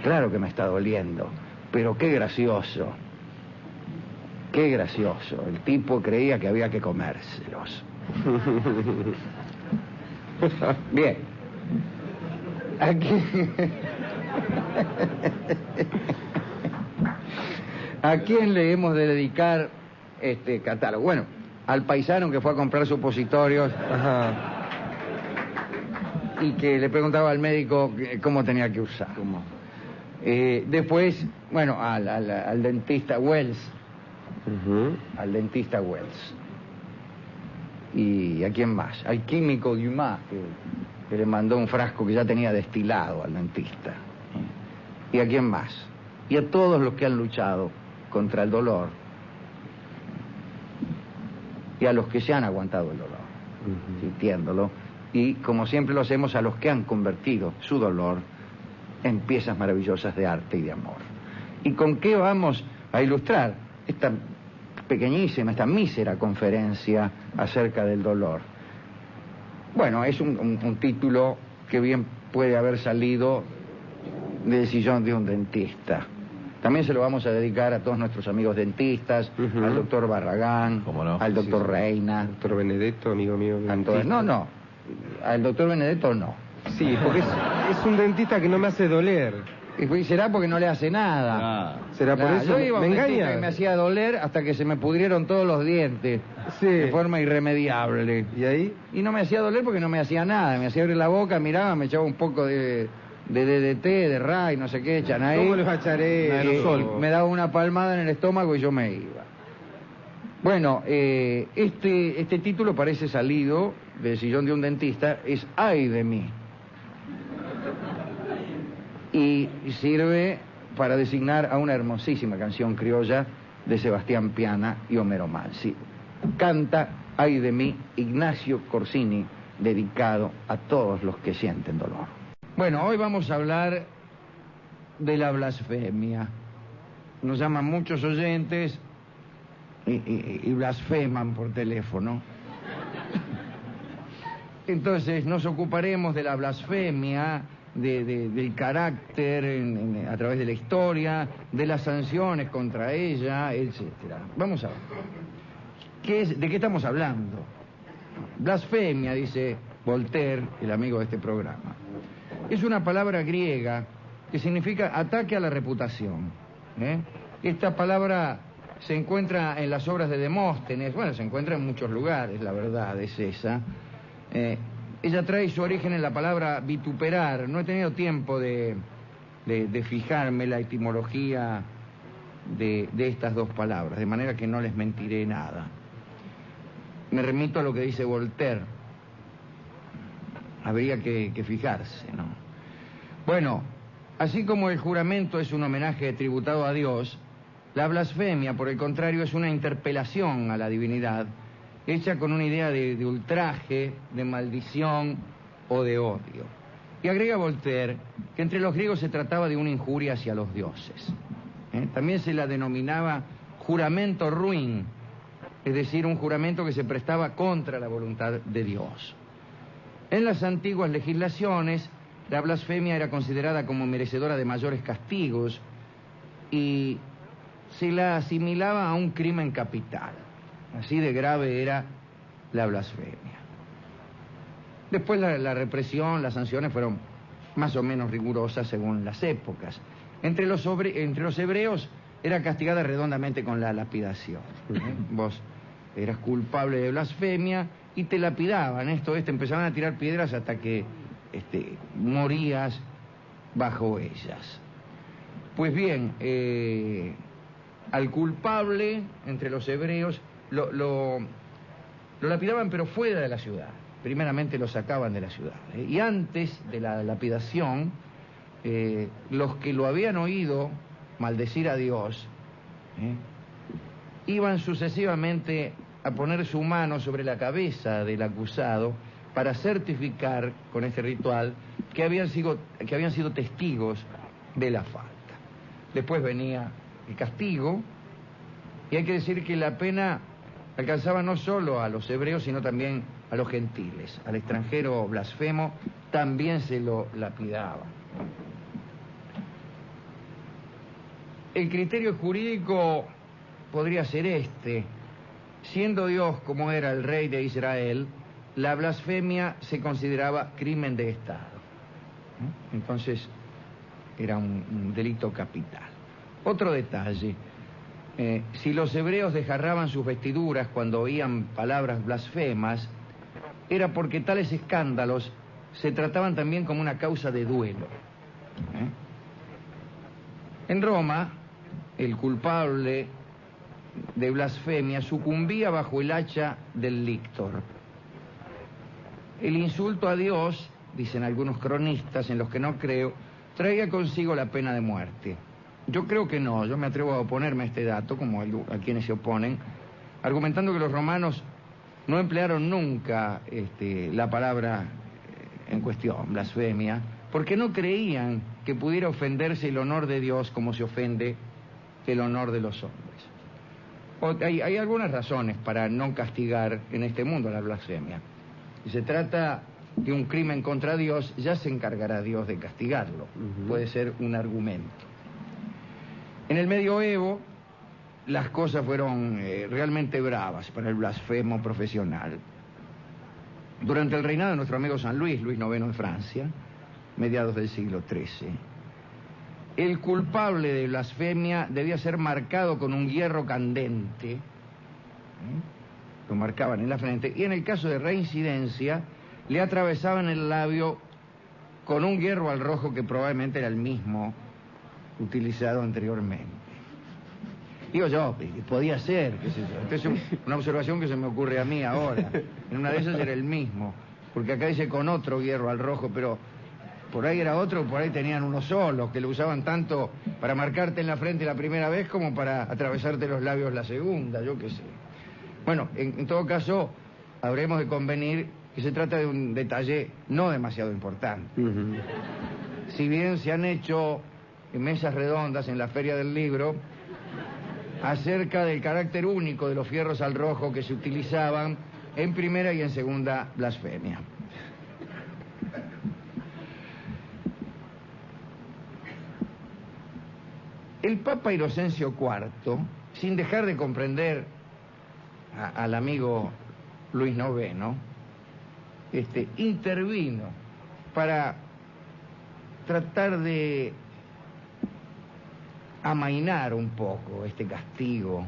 claro que me está doliendo, pero qué gracioso, el tipo creía que había que comérselos. Bien. ¿A quién le hemos de dedicar este catálogo? Bueno, al paisano que fue a comprar supositorios. Ajá. Y que le preguntaba al médico cómo tenía que usar. Después, bueno, al dentista Wells. Ujú. Al dentista Wells. ¿Y a quién más? Al químico Dumas, que le mandó un frasco que ya tenía destilado al dentista. ¿Y a quién más? Y a todos los que han luchado contra el dolor. Y a los que se han aguantado el dolor, sintiéndolo. Y como siempre lo hacemos, a los que han convertido su dolor en piezas maravillosas de arte y de amor. ¿Y con qué vamos a ilustrar esta pequeñísima, esta mísera conferencia acerca del dolor? Bueno, es un título que bien puede haber salido del sillón de un dentista. También se lo vamos a dedicar a todos nuestros amigos dentistas, al doctor Barragán, ¿Cómo no? al doctor Reina. Doctor Benedetto, amigo mío. A todos. No, al doctor Benedetto no. Sí, porque es un dentista que no me hace doler. Y será porque no le hace nada. Ah, ¿Será por eso? Yo iba a ¿Me un dentista engaña? que me hacía doler hasta que se me pudrieron todos los dientes. Sí. De forma irremediable. ¿Y ahí? Y no me hacía doler porque no me hacía nada. Me hacía abrir la boca, miraba, me echaba un poco de DDT, de Ray, no sé qué, echan ahí. ¿Cómo los echaré? Aerosol. Me daba una palmada en el estómago y yo me iba. Bueno, este título parece salido del sillón de un dentista, es Ay de mí. Y sirve para designar a una hermosísima canción criolla de Sebastián Piana y Homero Mansi. Canta Ay de mí Ignacio Corsini, dedicado a todos los que sienten dolor. Bueno, hoy vamos a hablar de la blasfemia. Nos llaman muchos oyentes y blasfeman por teléfono. Entonces nos ocuparemos de la blasfemia, del carácter a través de la historia, de las sanciones contra ella, etcétera. Vamos a ver. ¿De qué estamos hablando? Blasfemia, dice Voltaire, el amigo de este programa, es una palabra griega que significa ataque a la reputación. Esta palabra se encuentra en las obras de Demóstenes, bueno, se encuentra en muchos lugares, la verdad es esa. Ella trae su origen en la palabra vituperar. No he tenido tiempo de fijarme la etimología de estas dos palabras, de manera que no les mentiré nada. Me remito a lo que dice Voltaire. Habría que fijarse, ¿no? Bueno, así como el juramento es un homenaje tributado a Dios, la blasfemia, por el contrario, es una interpelación a la divinidad, hecha con una idea de ultraje, de maldición o de odio. Y agrega Voltaire que entre los griegos se trataba de una injuria hacia los dioses. También se la denominaba juramento ruin, es decir, un juramento que se prestaba contra la voluntad de Dios. En las antiguas legislaciones, la blasfemia era considerada como merecedora de mayores castigos y se la asimilaba a un crimen capital. Así de grave era la blasfemia. Después la represión, las sanciones fueron más o menos rigurosas según las épocas. Entre los hebreos era castigada redondamente con la lapidación. Vos eras culpable de blasfemia y te lapidaban. Empezaban a tirar piedras hasta que morías bajo ellas. Pues bien, al culpable entre los hebreos lo lapidaban, pero fuera de la ciudad. Primeramente lo sacaban de la ciudad. Y antes de la lapidación, los que lo habían oído maldecir a Dios, iban sucesivamente a poner su mano sobre la cabeza del acusado para certificar con este ritual que habían sido testigos de la falta. Después venía el castigo, y hay que decir que la pena alcanzaba no solo a los hebreos, sino también a los gentiles. Al extranjero blasfemo también se lo lapidaba. El criterio jurídico podría ser este: siendo Dios como era el rey de Israel, la blasfemia se consideraba crimen de Estado. Entonces era un delito capital. Otro detalle: si los hebreos desgarraban sus vestiduras cuando oían palabras blasfemas, era porque tales escándalos se trataban también como una causa de duelo. En Roma, el culpable de blasfemia sucumbía bajo el hacha del lictor. El insulto a Dios, dicen algunos cronistas en los que no creo, traía consigo la pena de muerte. Yo creo que no, yo me atrevo a oponerme a este dato, como a quienes se oponen, argumentando que los romanos no emplearon nunca la palabra en cuestión, blasfemia, porque no creían que pudiera ofenderse el honor de Dios como se ofende el honor de los hombres. Hay algunas razones para no castigar en este mundo la blasfemia. Si se trata de un crimen contra Dios, ya se encargará Dios de castigarlo. Puede ser un argumento. En el medioevo, las cosas fueron realmente bravas para el blasfemo profesional. Durante el reinado de nuestro amigo San Luis, Luis IX de Francia, mediados del siglo XIII, el culpable de blasfemia debía ser marcado con un hierro candente, lo marcaban en la frente, y en el caso de reincidencia, le atravesaban el labio con un hierro al rojo que probablemente era el mismo utilizado anteriormente. Digo yo, podía ser, qué sé yo. Esta es una observación que se me ocurre a mí ahora. En una de esas era el mismo, porque acá dice con otro hierro al rojo, pero por ahí era otro, por ahí tenían uno solo, que lo usaban tanto para marcarte en la frente la primera vez como para atravesarte los labios la segunda, yo qué sé. Bueno, en todo caso, habremos de convenir que se trata de un detalle no demasiado importante. Si bien se han hecho mesas redondas en la Feria del Libro acerca del carácter único de los fierros al rojo que se utilizaban en primera y en segunda blasfemia. El Papa Inocencio IV, sin dejar de comprender al amigo Luis IX, intervino para tratar de amainar un poco este castigo,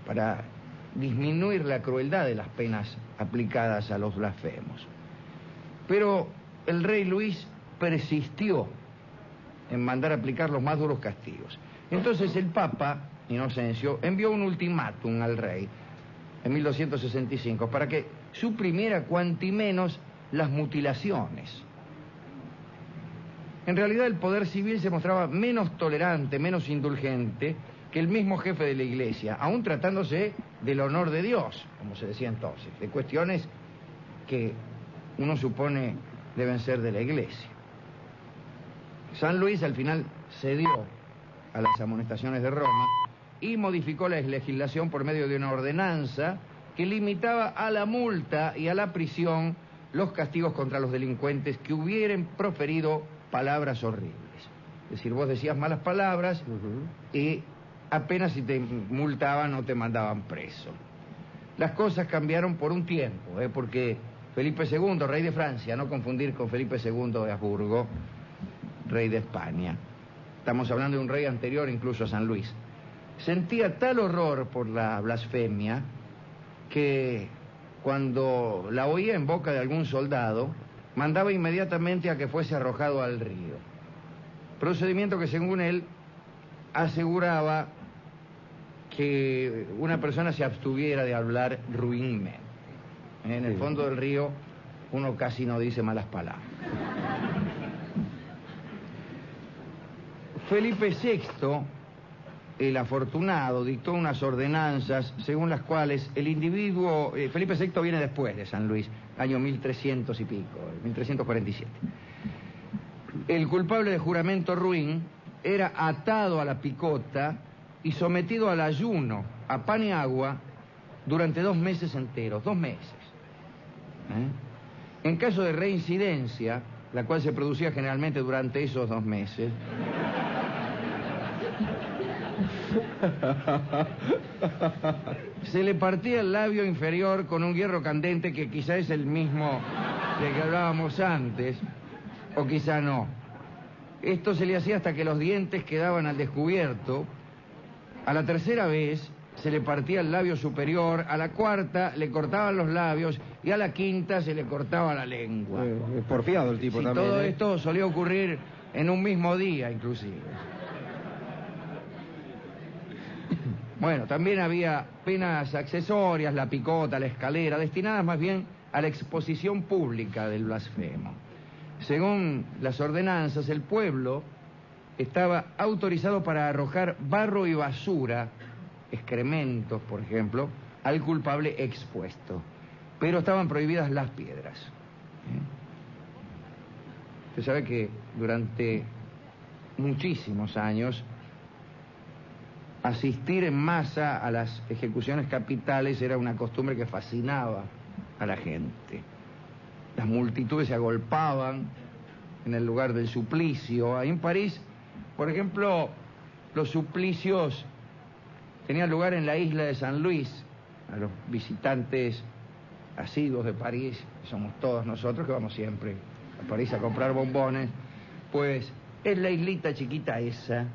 para disminuir la crueldad de las penas aplicadas a los blasfemos. Pero el rey Luis persistió en mandar aplicar los más duros castigos. Entonces el Papa Inocencio envió un ultimátum al rey en 1265 para que suprimiera cuanti menos las mutilaciones. En realidad el poder civil se mostraba menos tolerante, menos indulgente que el mismo jefe de la Iglesia, aún tratándose del honor de Dios, como se decía entonces, de cuestiones que uno supone deben ser de la Iglesia. San Luis al final cedió a las amonestaciones de Roma y modificó la legislación por medio de una ordenanza que limitaba a la multa y a la prisión los castigos contra los delincuentes que hubieran proferido palabras horribles. Es decir, vos decías malas palabras y apenas si te multaban o te mandaban preso. Las cosas cambiaron por un tiempo, porque Felipe II, rey de Francia, no confundir con Felipe II de Habsburgo, rey de España. Estamos hablando de un rey anterior incluso a San Luis. Sentía tal horror por la blasfemia que cuando la oía en boca de algún soldado, mandaba inmediatamente a que fuese arrojado al río. Procedimiento que, según él, aseguraba que una persona se abstuviera de hablar ruinmente. En el fondo del río uno casi no dice malas palabras. Felipe VI el afortunado dictó unas ordenanzas según las cuales el individuo... Felipe VI viene después de San Luis, año 1300 y pico, 1347. El culpable de juramento ruin era atado a la picota y sometido al ayuno, a pan y agua, durante 2 meses enteros, 2 meses. En caso de reincidencia, la cual se producía generalmente durante esos 2 meses, se le partía el labio inferior con un hierro candente, que quizá es el mismo del que hablábamos antes, o quizá no. Esto se le hacía hasta que los dientes quedaban al descubierto. A la 3ª vez se le partía el labio superior, a la 4ª le cortaban los labios y a la 5ª se le cortaba la lengua. Es porfiado el tipo, sí, también. Todo esto solía ocurrir en un mismo día, inclusive. Bueno, también había penas accesorias, la picota, la escalera, destinadas más bien a la exposición pública del blasfemo. Según las ordenanzas, el pueblo estaba autorizado para arrojar barro y basura, excrementos, por ejemplo, al culpable expuesto, pero estaban prohibidas las piedras. Usted sabe que durante muchísimos años asistir en masa a las ejecuciones capitales era una costumbre que fascinaba a la gente. Las multitudes se agolpaban en el lugar del suplicio. Ahí en París, por ejemplo, los suplicios tenían lugar en la isla de San Luis. A los visitantes asiduos de París, que somos todos nosotros que vamos siempre a París a comprar bombones, pues es la islita chiquita esa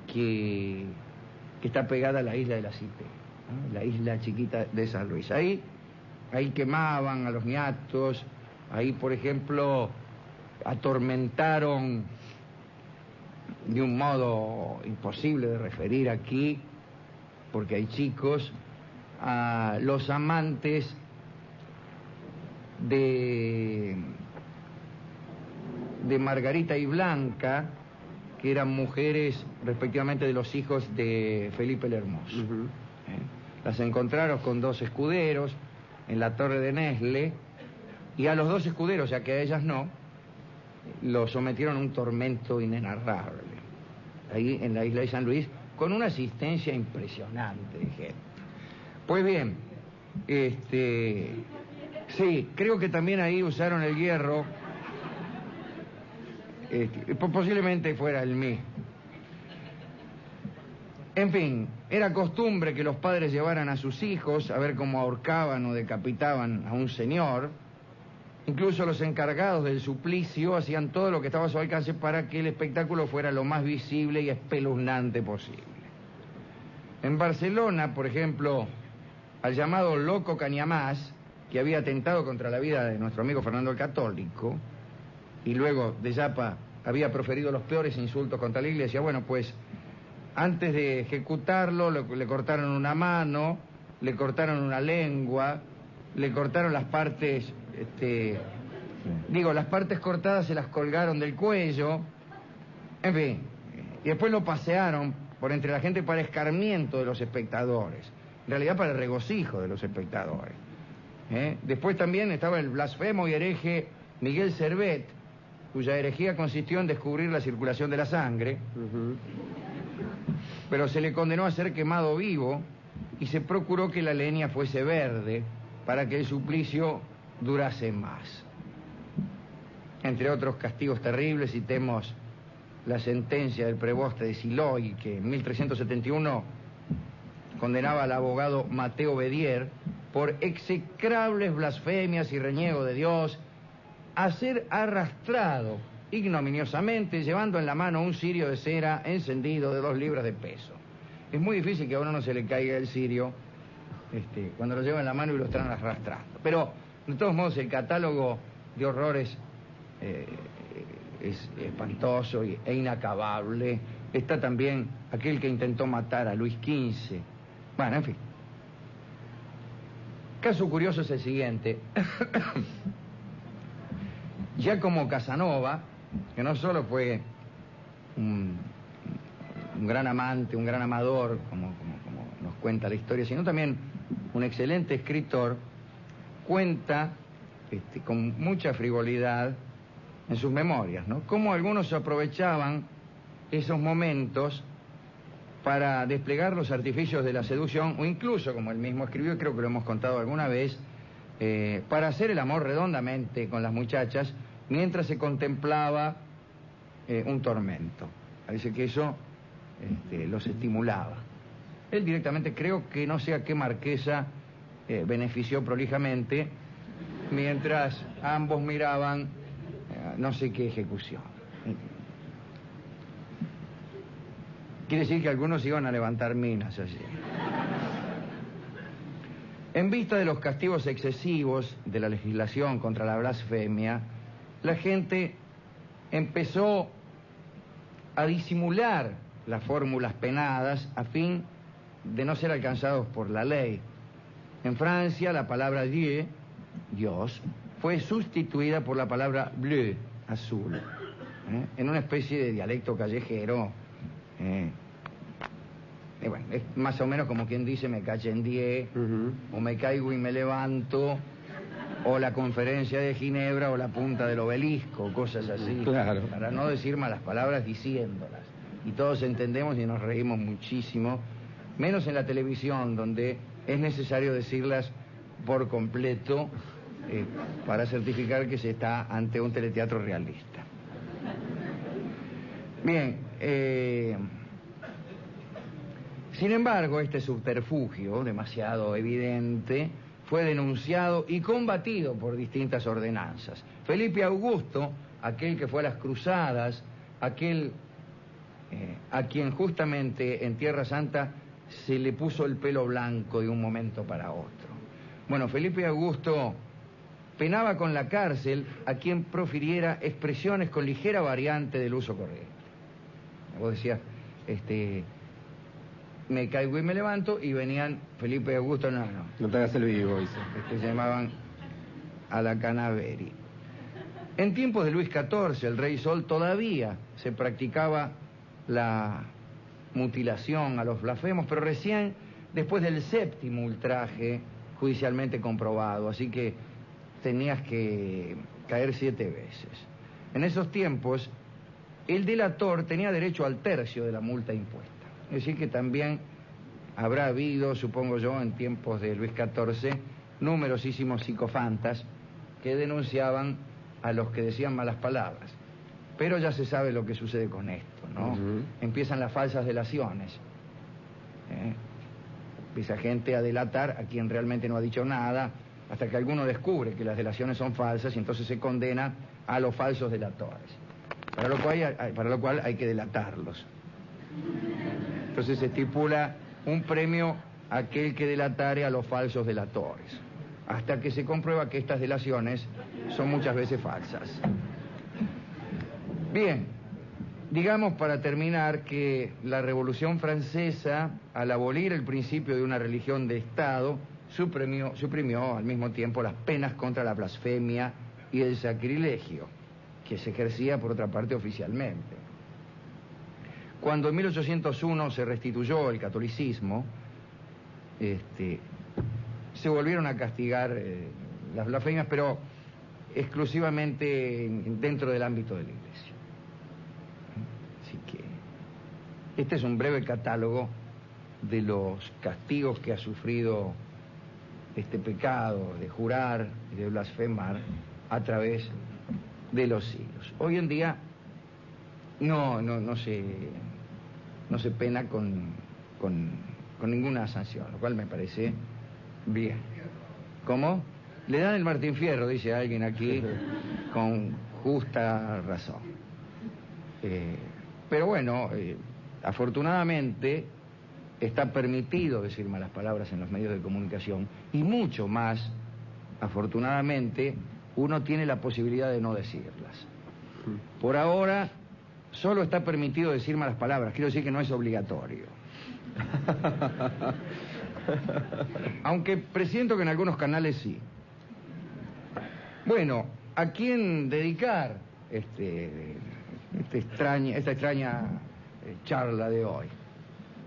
que está pegada a la isla de la Cité, ¿no? La isla chiquita de San Luis. Ahí quemaban a los niatos. Ahí, por ejemplo, atormentaron de un modo imposible de referir aquí, porque hay chicos, a los amantes de Margarita y Blanca, que eran mujeres respectivamente de los hijos de Felipe el Hermoso. Las encontraron con 2 escuderos en la Torre de Nesle, y a los 2 escuderos, ya que a ellas no, los sometieron a un tormento inenarrable, ahí en la isla de San Luis, con una asistencia impresionante de gente. Pues bien, sí, creo que también ahí usaron el hierro, posiblemente fuera el mismo. En fin, era costumbre que los padres llevaran a sus hijos a ver cómo ahorcaban o decapitaban a un señor. Incluso los encargados del suplicio hacían todo lo que estaba a su alcance para que el espectáculo fuera lo más visible y espeluznante posible. En Barcelona, por ejemplo, al llamado Loco Cañamás, que había atentado contra la vida de nuestro amigo Fernando el Católico, y luego de Yapa había proferido los peores insultos contra la iglesia, bueno, pues antes de ejecutarlo le cortaron una mano, le cortaron una lengua, le cortaron las partes, las partes cortadas se las colgaron del cuello, en fin, y después lo pasearon por entre la gente para escarmiento de los espectadores, en realidad para el regocijo de los espectadores. Después también estaba el blasfemo y hereje Miguel Servet, cuya herejía consistió en descubrir la circulación de la sangre, pero se le condenó a ser quemado vivo y se procuró que la leña fuese verde para que el suplicio durase más. Entre otros castigos terribles, citemos la sentencia del preboste de Siloy, que en 1371 condenaba al abogado Mateo Bedier por execrables blasfemias y reniego de Dios a ser arrastrado ignominiosamente llevando en la mano un cirio de cera encendido de 2 libras de peso. Es muy difícil que a uno no se le caiga el cirio cuando lo lleva en la mano y lo están arrastrando. Pero, de todos modos, el catálogo de horrores es espantoso e inacabable. Está también aquel que intentó matar a Luis XV. Bueno, en fin. Caso curioso es el siguiente. Giacomo Casanova, que no solo fue un un gran amante, un gran amador, como nos cuenta la historia, sino también un excelente escritor, cuenta con mucha frivolidad en sus memorias, ¿no? Cómo algunos aprovechaban esos momentos para desplegar los artificios de la seducción, o incluso, como él mismo escribió, y creo que lo hemos contado alguna vez, para hacer el amor redondamente con las muchachas mientras se contemplaba un tormento. Parece que eso los estimulaba. Él directamente, creo que no sé a qué marquesa benefició prolijamente, mientras ambos miraban no sé qué ejecución. Quiere decir que algunos iban a levantar minas así. En vista de los castigos excesivos de la legislación contra la blasfemia, la gente empezó a disimular las fórmulas penadas a fin de no ser alcanzados por la ley. En Francia, la palabra Dieu, Dios, fue sustituida por la palabra bleu, azul, en una especie de dialecto callejero. Bueno, es más o menos como quien dice me caché en 10, o me caigo y me levanto, o la conferencia de Ginebra, o la punta del obelisco, cosas así. Claro. Para no decir malas palabras diciéndolas. Y todos entendemos y nos reímos muchísimo, menos en la televisión, donde es necesario decirlas por completo para certificar que se está ante un teleteatro realista. Bien, sin embargo, este subterfugio, demasiado evidente, fue denunciado y combatido por distintas ordenanzas. Felipe Augusto, aquel que fue a las cruzadas, aquel a quien justamente en Tierra Santa se le puso el pelo blanco de un momento para otro. Bueno, Felipe Augusto penaba con la cárcel a quien profiriera expresiones con ligera variante del uso corriente. Vos decías, me caigo y me levanto, y venían Felipe Augusto, no. No te hagas el vivo, dice. Se llamaban a la Canaveri. En tiempos de Luis XIV, el Rey Sol, todavía se practicaba la mutilación a los blasfemos, pero recién después del 7º ultraje judicialmente comprobado, así que tenías que caer 7 veces. En esos tiempos, el delator tenía derecho al tercio de la multa impuesta. Es decir, que también habrá habido, supongo yo, en tiempos de Luis XIV, numerosísimos psicofantas que denunciaban a los que decían malas palabras. Pero ya se sabe lo que sucede con esto, ¿no? Empiezan las falsas delaciones. Empieza gente a delatar a quien realmente no ha dicho nada, hasta que alguno descubre que las delaciones son falsas y entonces se condena a los falsos delatores. Para lo cual hay que delatarlos. Entonces se estipula un premio a aquel que delatare a los falsos delatores, hasta que se comprueba que estas delaciones son muchas veces falsas. Bien, digamos para terminar que la Revolución Francesa, al abolir el principio de una religión de Estado, suprimió al mismo tiempo las penas contra la blasfemia y el sacrilegio, que se ejercía por otra parte oficialmente. Cuando en 1801 se restituyó el catolicismo, se volvieron a castigar las blasfemias, pero exclusivamente dentro del ámbito de la Iglesia. Así que este es un breve catálogo de los castigos que ha sufrido este pecado de jurar y de blasfemar a través de los siglos. Hoy en día no se pena con ninguna sanción, lo cual me parece bien. ¿Cómo? Le dan el Martín Fierro, dice alguien aquí, con justa razón. Pero bueno, afortunadamente está permitido decir malas palabras en los medios de comunicación, y mucho más, afortunadamente, uno tiene la posibilidad de no decirlas. Por ahora, solo está permitido decir malas palabras, quiero decir que no es obligatorio. Aunque presiento que en algunos canales sí. Bueno, ¿a quién dedicar esta extraña charla de hoy.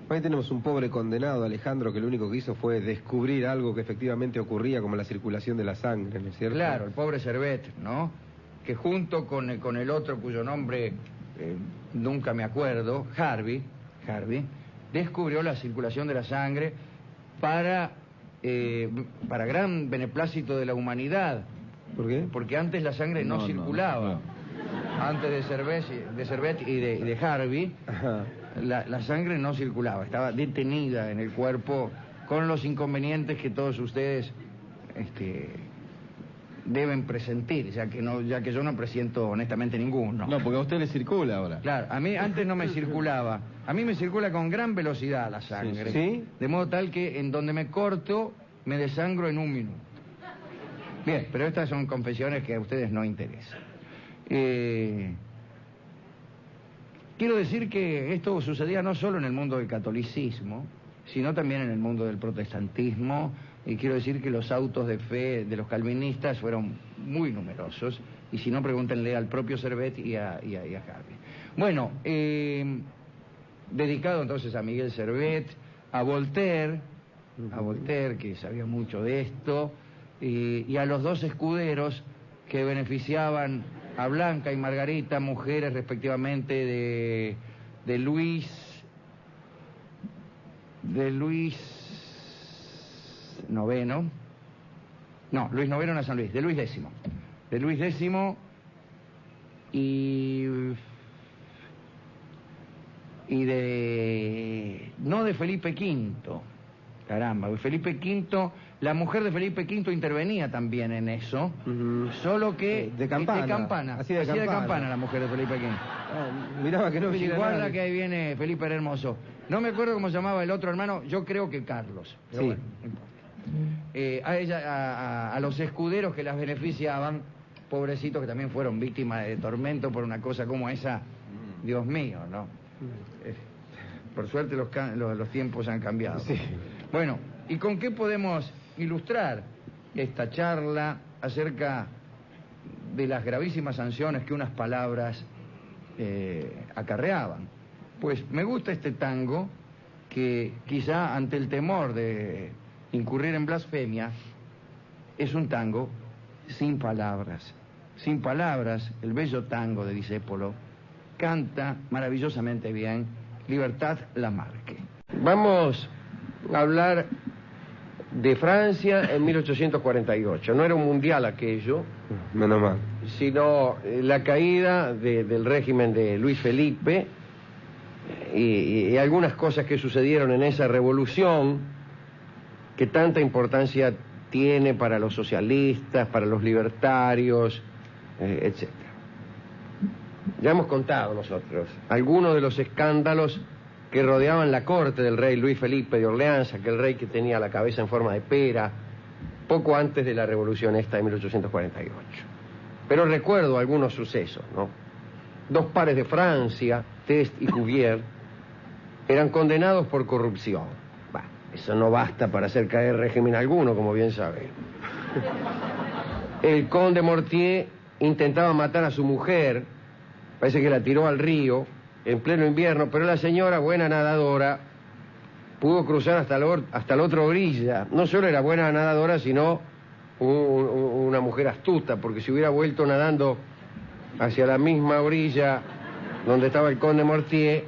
Ahí tenemos un pobre condenado, Alejandro, que lo único que hizo fue descubrir algo que efectivamente ocurría, como la circulación de la sangre, ¿no es cierto? Claro, el pobre Servet, ¿no? Que junto con el otro cuyo nombre nunca me acuerdo, Harvey, descubrió la circulación de la sangre para gran beneplácito de la humanidad. ¿Por qué? Porque antes la sangre no circulaba. Antes de Servet y de Harvey, Ajá. la sangre no circulaba, estaba detenida en el cuerpo con los inconvenientes que todos ustedes deben presentir, ya que yo no presiento honestamente ninguno. No, porque a usted le circula ahora. Claro, a mí antes no me circulaba. A mí me circula con gran velocidad la sangre. ¿Sí? De modo tal que en donde me corto, me desangro en 1 minuto. Bien, pero estas son confesiones que a ustedes no interesan. Quiero decir que esto sucedía no solo en el mundo del catolicismo, sino también en el mundo del protestantismo, y quiero decir que los autos de fe de los calvinistas fueron muy numerosos, y si no, pregúntenle al propio Servet y a Harvey. Bueno, dedicado entonces a Miguel Servet, a Voltaire, que sabía mucho de esto, y a los 2 escuderos que beneficiaban a Blanca y Margarita, mujeres respectivamente de Luis IX, no, Luis IX no es San Luis, de Luis X, no de Felipe V, caramba, Felipe V, la mujer de Felipe V intervenía también en eso, solo que de campana. Hacía de campana la mujer de Felipe V. Miraba que no viniera Guarda nadie. que ahí viene Felipe el Hermoso. No me acuerdo cómo se llamaba el otro hermano, yo creo que Carlos. Pero Sí. bueno, no importa. A los escuderos que las beneficiaban, pobrecitos que también fueron víctimas de tormento por una cosa como esa, Dios mío, ¿no? Por suerte los tiempos han cambiado. Sí. Bueno, ¿y con qué podemos ilustrar esta charla acerca de las gravísimas sanciones que unas palabras acarreaban? Pues me gusta este tango que quizá ante el temor de incurrir en blasfemia es un tango sin palabras. Sin palabras, el bello tango de Discépolo canta maravillosamente bien Libertad Lamarque. Vamos a hablar de Francia en 1848. No era un mundial aquello, Menos mal. sino la caída del régimen de Luis Felipe y algunas cosas que sucedieron en esa revolución que tanta importancia tiene para los socialistas, para los libertarios, etc. Ya hemos contado nosotros algunos de los escándalos que rodeaban la corte del rey Luis Felipe de Orleans, aquel rey que tenía la cabeza en forma de pera, poco antes de la revolución esta de 1848. Pero recuerdo algunos sucesos, ¿no? 2 pares de Francia, Test y Cuvier, eran condenados por corrupción. Bah, eso no basta para hacer caer régimen alguno, como bien saben. El conde Mortier intentaba matar a su mujer, parece que la tiró al río en pleno invierno, pero la señora, buena nadadora, pudo cruzar hasta la otra orilla. No solo era buena nadadora, sino una mujer astuta, porque si hubiera vuelto nadando hacia la misma orilla donde estaba el conde Mortier,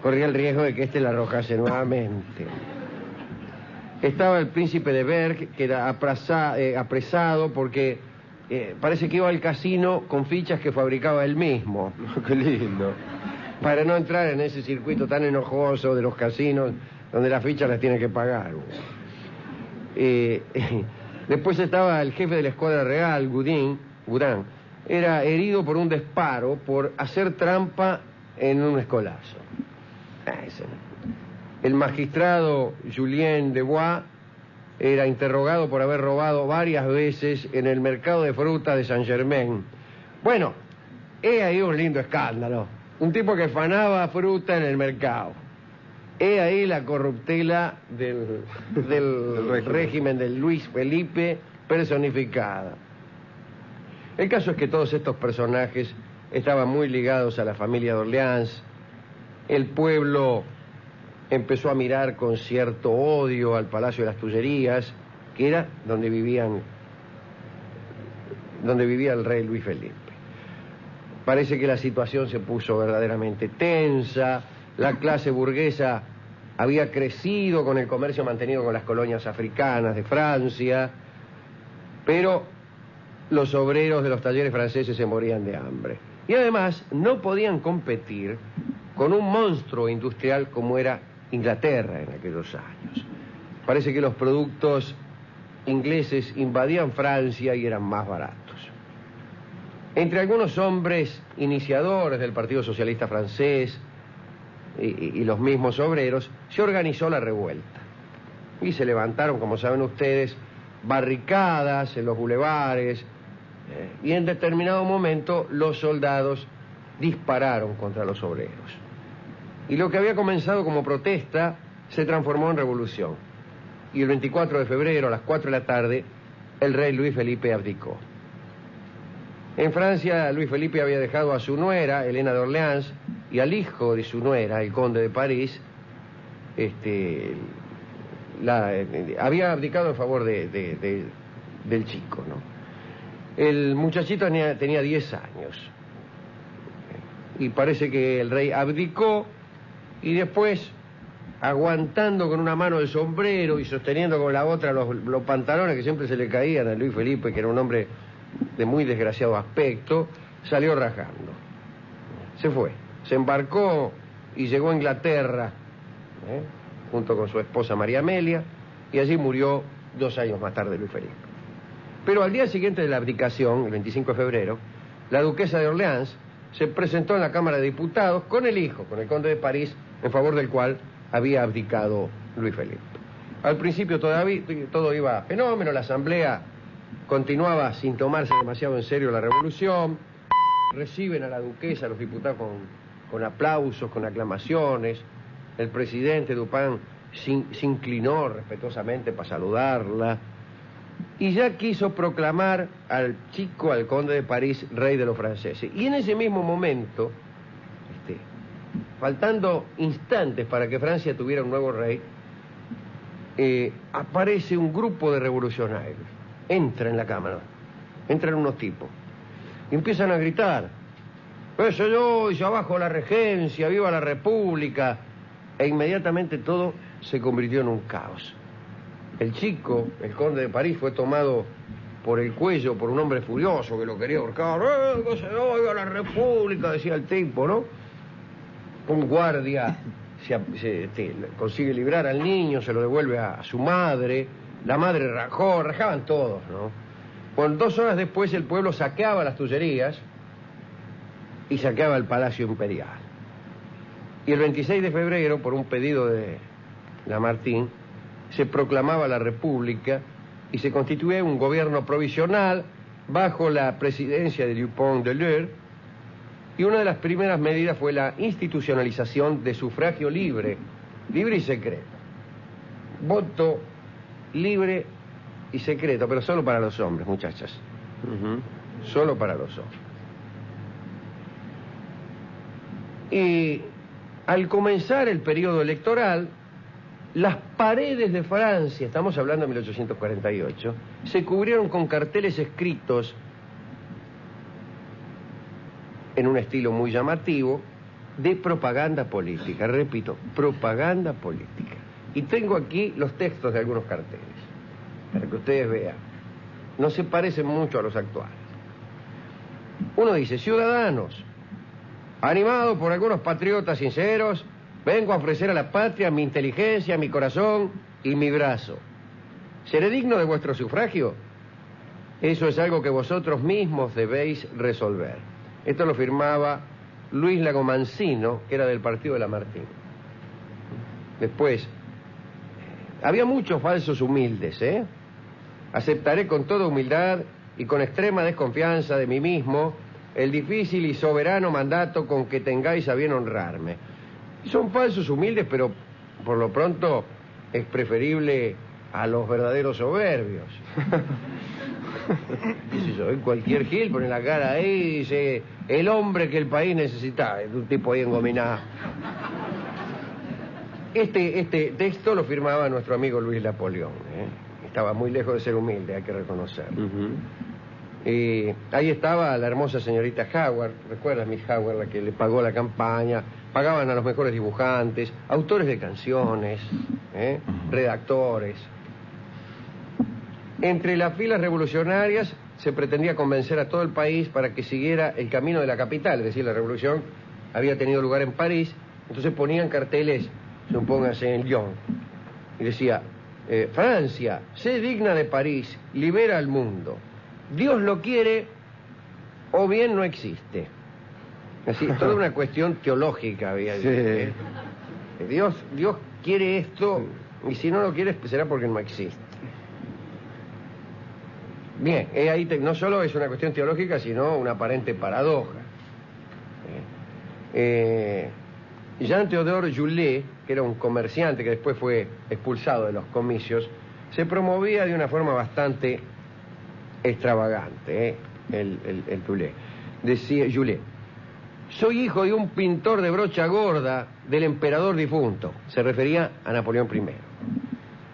corría el riesgo de que éste la arrojase nuevamente. Estaba el príncipe de Berg, que era apresado porque parece que iba al casino con fichas que fabricaba él mismo. Qué lindo. Para no entrar en ese circuito tan enojoso de los casinos, donde las fichas las tiene que pagar. Después estaba el jefe de la escuadra real, Goudin. Era herido por un disparo por hacer trampa en un escolazo. El magistrado Julien de Bois era interrogado por haber robado varias veces en el mercado de fruta de Saint-Germain. Bueno, he ahí un lindo escándalo. Un tipo que afanaba fruta en el mercado. He ahí la corruptela del régimen de Luis Felipe personificada. El caso es que todos estos personajes estaban muy ligados a la familia de Orleans el pueblo empezó a mirar con cierto odio al Palacio de las Tullerías, que era donde vivía el rey Luis Felipe. Parece que la situación se puso verdaderamente tensa, la clase burguesa había crecido con el comercio mantenido con las colonias africanas de Francia, pero los obreros de los talleres franceses se morían de hambre. Y además no podían competir con un monstruo industrial como era Inglaterra en aquellos años. Parece que los productos ingleses invadían Francia y eran más baratos. Entre algunos hombres iniciadores del Partido Socialista francés y los mismos obreros, se organizó la revuelta. Y se levantaron, como saben ustedes, barricadas en los bulevares, y en determinado momento los soldados dispararon contra los obreros. Y lo que había comenzado como protesta se transformó en revolución. Y el 24 de febrero, a las 4 de la tarde, el rey Luis Felipe abdicó. En Francia, Luis Felipe había dejado a su nuera, Helena de Orleans, y al hijo de su nuera, el conde de París, había abdicado en favor del chico, ¿no? El muchachito tenía 10 años. Y parece que el rey abdicó y después, aguantando con una mano el sombrero y sosteniendo con la otra los pantalones que siempre se le caían a Luis Felipe, que era un hombre de muy desgraciado aspecto, salió rajando. Se fue, se embarcó y llegó a Inglaterra, junto con su esposa María Amelia, y allí murió 2 años más tarde Luis Felipe. Pero al día siguiente de la abdicación, el 25 de febrero, la duquesa de Orleans se presentó en la Cámara de Diputados con el hijo, con el conde de París, en favor del cual había abdicado Luis Felipe. Al principio todavía todo iba fenómeno, la asamblea continuaba sin tomarse demasiado en serio la revolución, reciben a la duquesa, los diputados con aplausos, con aclamaciones, el presidente Dupin se inclinó respetuosamente para saludarla, y ya quiso proclamar al chico, al conde de París, rey de los franceses. Y en ese mismo momento, faltando instantes para que Francia tuviera un nuevo rey, aparece un grupo de revolucionarios. Entra en la cámara, entran unos tipos, y empiezan a gritar: ¡Eso yo! ¡Y abajo la regencia! ¡Viva la república! E inmediatamente todo se convirtió en un caos. El chico, el conde de París, fue tomado por el cuello por un hombre furioso que lo quería ahorcar. ¡Que se oiga la república!, decía el tipo, ¿no? Un guardia consigue librar al niño, se lo devuelve a su madre. La madre rajaban todos, ¿no? Bueno, 2 horas después el pueblo saqueaba las Tullerías y saqueaba el Palacio Imperial. Y el 26 de febrero, por un pedido de Lamartine, se proclamaba la República y se constituía un gobierno provisional bajo la presidencia de Dupont de l'Eure, y una de las primeras medidas fue la institucionalización de sufragio libre y secreto. Voto libre y secreto, pero solo para los hombres, muchachas. Solo para los hombres. Y al comenzar el periodo electoral, las paredes de Francia, estamos hablando de 1848, se cubrieron con carteles escritos en un estilo muy llamativo de propaganda política. Repito, propaganda política. Y tengo aquí los textos de algunos carteles, para que ustedes vean. No se parecen mucho a los actuales. Uno dice: ciudadanos, animado por algunos patriotas sinceros, vengo a ofrecer a la patria mi inteligencia, mi corazón y mi brazo. ¿Seré digno de vuestro sufragio? Eso es algo que vosotros mismos debéis resolver. Esto lo firmaba Luis Lagomancino, que era del partido de Lamartine. Después, había muchos falsos humildes, Aceptaré con toda humildad y con extrema desconfianza de mí mismo el difícil y soberano mandato con que tengáis a bien honrarme. Son falsos humildes, pero por lo pronto es preferible a los verdaderos soberbios. ¿Qué sé yo? Cualquier gil pone la cara ahí y dice: el hombre que el país necesita. Es un tipo ahí engominado. Este texto lo firmaba nuestro amigo Luis Napoleón. Estaba muy lejos de ser humilde, hay que reconocerlo. Ahí estaba la hermosa señorita Howard, ¿recuerdas Miss Howard, la que le pagó la campaña? Pagaban a los mejores dibujantes, autores de canciones, redactores. Entre las filas revolucionarias se pretendía convencer a todo el país para que siguiera el camino de la capital, es decir, la revolución había tenido lugar en París, entonces ponían carteles, supóngase en Lyon, y decía, Francia, sé digna de París, libera al mundo. Dios lo quiere o bien no existe. Así, toda una cuestión teológica había. Sí. Dios quiere esto y si no lo quiere será porque no existe. Bien, ahí no solo es una cuestión teológica, sino una aparente paradoja. Jean-Théodore Joulet, que era un comerciante que después fue expulsado de los comicios, se promovía de una forma bastante extravagante, el Joulet. Decía Joulet, soy hijo de un pintor de brocha gorda del emperador difunto. Se refería a Napoleón I.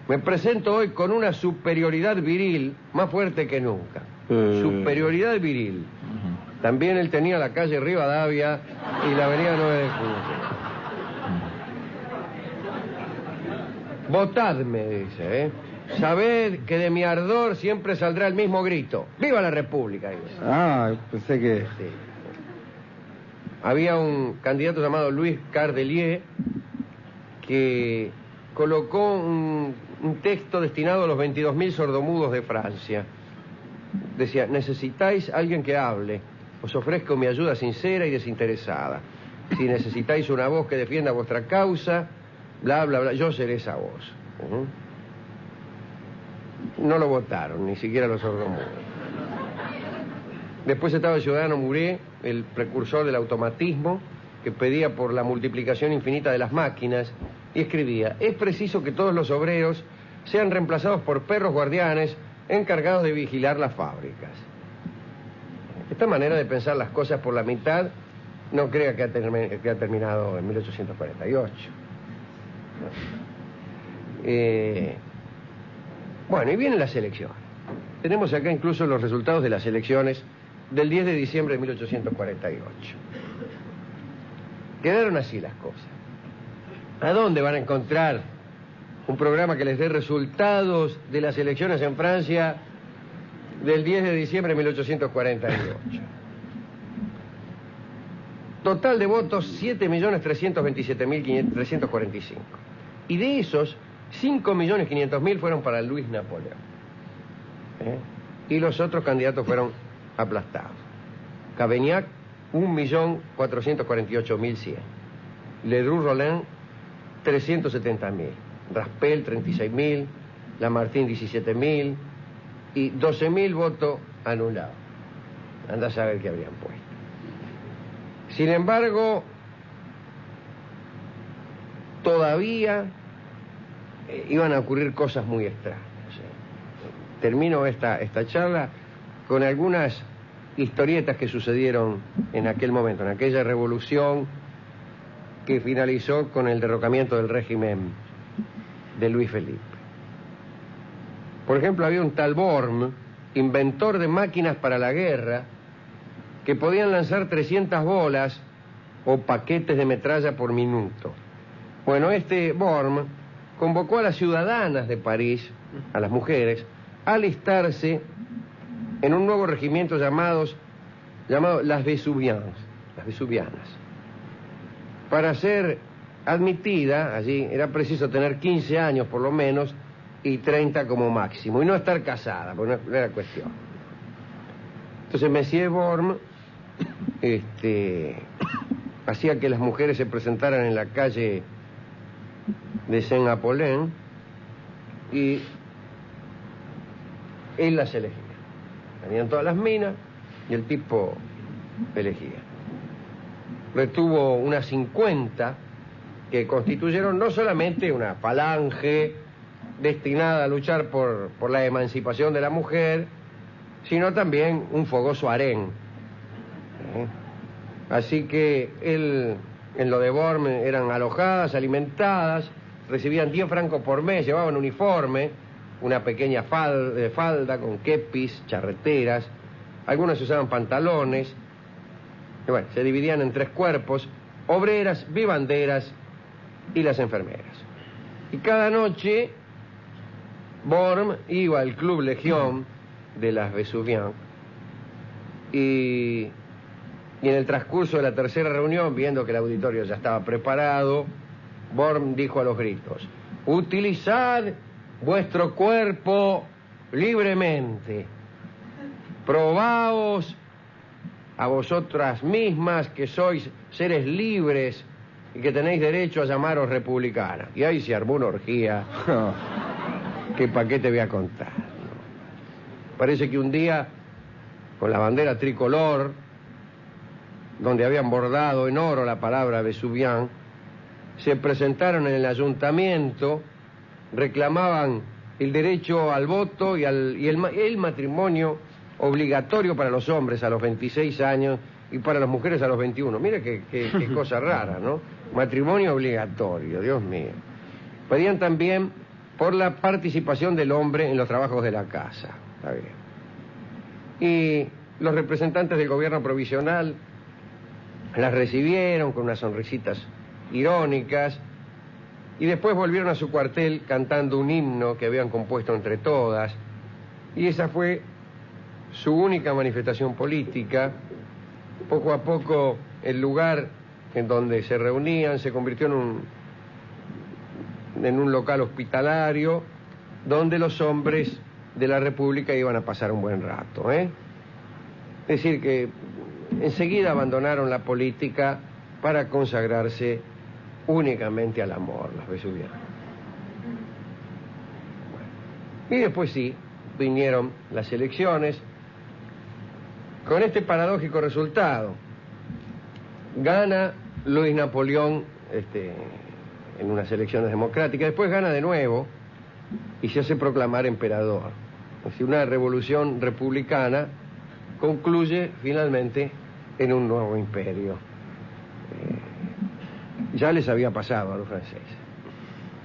Me presento hoy con una superioridad viril más fuerte que nunca. Superioridad viril. También él tenía la calle Rivadavia y la avenida 9 de Julio. Votadme, dice, Sabed que de mi ardor siempre saldrá el mismo grito. ¡Viva la República! Dice. Pensé que... Sí. Había un candidato llamado Louis Cardelier que colocó un texto destinado a los 22.000 sordomudos de Francia. Decía, necesitáis alguien que hable. Os ofrezco mi ayuda sincera y desinteresada. Si necesitáis una voz que defienda vuestra causa, bla, bla, bla, yo seré esa voz. No lo votaron, ni siquiera los sordomudos. Después estaba el ciudadano Muret, el precursor del automatismo, que pedía por la multiplicación infinita de las máquinas, y escribía, es preciso que todos los obreros sean reemplazados por perros guardianes encargados de vigilar las fábricas. Esta manera de pensar las cosas por la mitad, no crea que ha terminado en 1848. Bueno, y vienen las elecciones. Tenemos acá incluso los resultados de las elecciones del 10 de diciembre de 1848. Quedaron así las cosas. ¿A dónde van a encontrar un programa que les dé resultados de las elecciones en Francia del 10 de diciembre de 1848? Total de votos 7.327.345. Y de esos, 5.500.000 fueron para Luis Napoleón. Y los otros candidatos fueron aplastados. Cavaignac, 1.448.100. Ledru-Rollin, 370.000. Raspel, 36.000. Lamartine, 17.000. Y 12.000 votos anulados. Anda a saber qué habrían puesto. Sin embargo, todavía iban a ocurrir cosas muy extrañas. Termino esta charla con algunas historietas que sucedieron en aquel momento, en aquella revolución que finalizó con el derrocamiento del régimen de Luis Felipe. Por ejemplo, había un tal Born, inventor de máquinas para la guerra, que podían lanzar 300 bolas o paquetes de metralla por minuto. Bueno, este Born convocó a las ciudadanas de París, a las mujeres, a alistarse en un nuevo regimiento llamado las Vesuvianas. Para ser admitida allí era preciso tener 15 años por lo menos y 30 como máximo, y no estar casada, porque no era cuestión. Entonces Monsieur Born hacía que las mujeres se presentaran en la calle de Saint-Apollin y él las elegía. Venían todas las minas y el tipo elegía. Retuvo unas 50 que constituyeron no solamente una falange destinada a luchar por la emancipación de la mujer, sino también un fogoso harén. Así que él, en lo de Born, eran alojadas, alimentadas, recibían 10 francos por mes, llevaban uniforme, una pequeña falda con kepis, charreteras, algunas usaban pantalones, y bueno, se dividían en 3 cuerpos: obreras, vivanderas y las enfermeras. Y cada noche Borm iba al Club Legión de las Vesuvian y en el transcurso de la tercera reunión, viendo que el auditorio ya estaba preparado, Borm dijo a los gritos: utilizad vuestro cuerpo libremente, probaos a vosotras mismas que sois seres libres y que tenéis derecho a llamaros republicanas. Y ahí se armó una orgía que pa' qué te voy a contar, ¿no? Parece que un día, con la bandera tricolor, donde habían bordado en oro la palabra Vesuvian, se presentaron en el ayuntamiento, reclamaban el derecho al voto y el matrimonio obligatorio para los hombres a los 26 años y para las mujeres a los 21. Mira qué cosa rara, ¿no? Matrimonio obligatorio, Dios mío. Pedían también por la participación del hombre en los trabajos de la casa. Está bien. Y los representantes del gobierno provisional las recibieron con unas sonrisitas irónicas y después volvieron a su cuartel cantando un himno que habían compuesto entre todas, y esa fue su única manifestación política. Poco a poco el lugar en donde se reunían se convirtió en un local hospitalario donde los hombres de la República iban a pasar un buen rato, ¿eh? Es decir, que enseguida abandonaron la política para consagrarse únicamente al amor, los vesuvianos. Bueno. Y después sí, vinieron las elecciones, con este paradójico resultado: gana Luis Napoleón en unas elecciones democráticas, después gana de nuevo y se hace proclamar emperador. Es decir, una revolución republicana concluye finalmente en un nuevo imperio. Ya les había pasado a los franceses,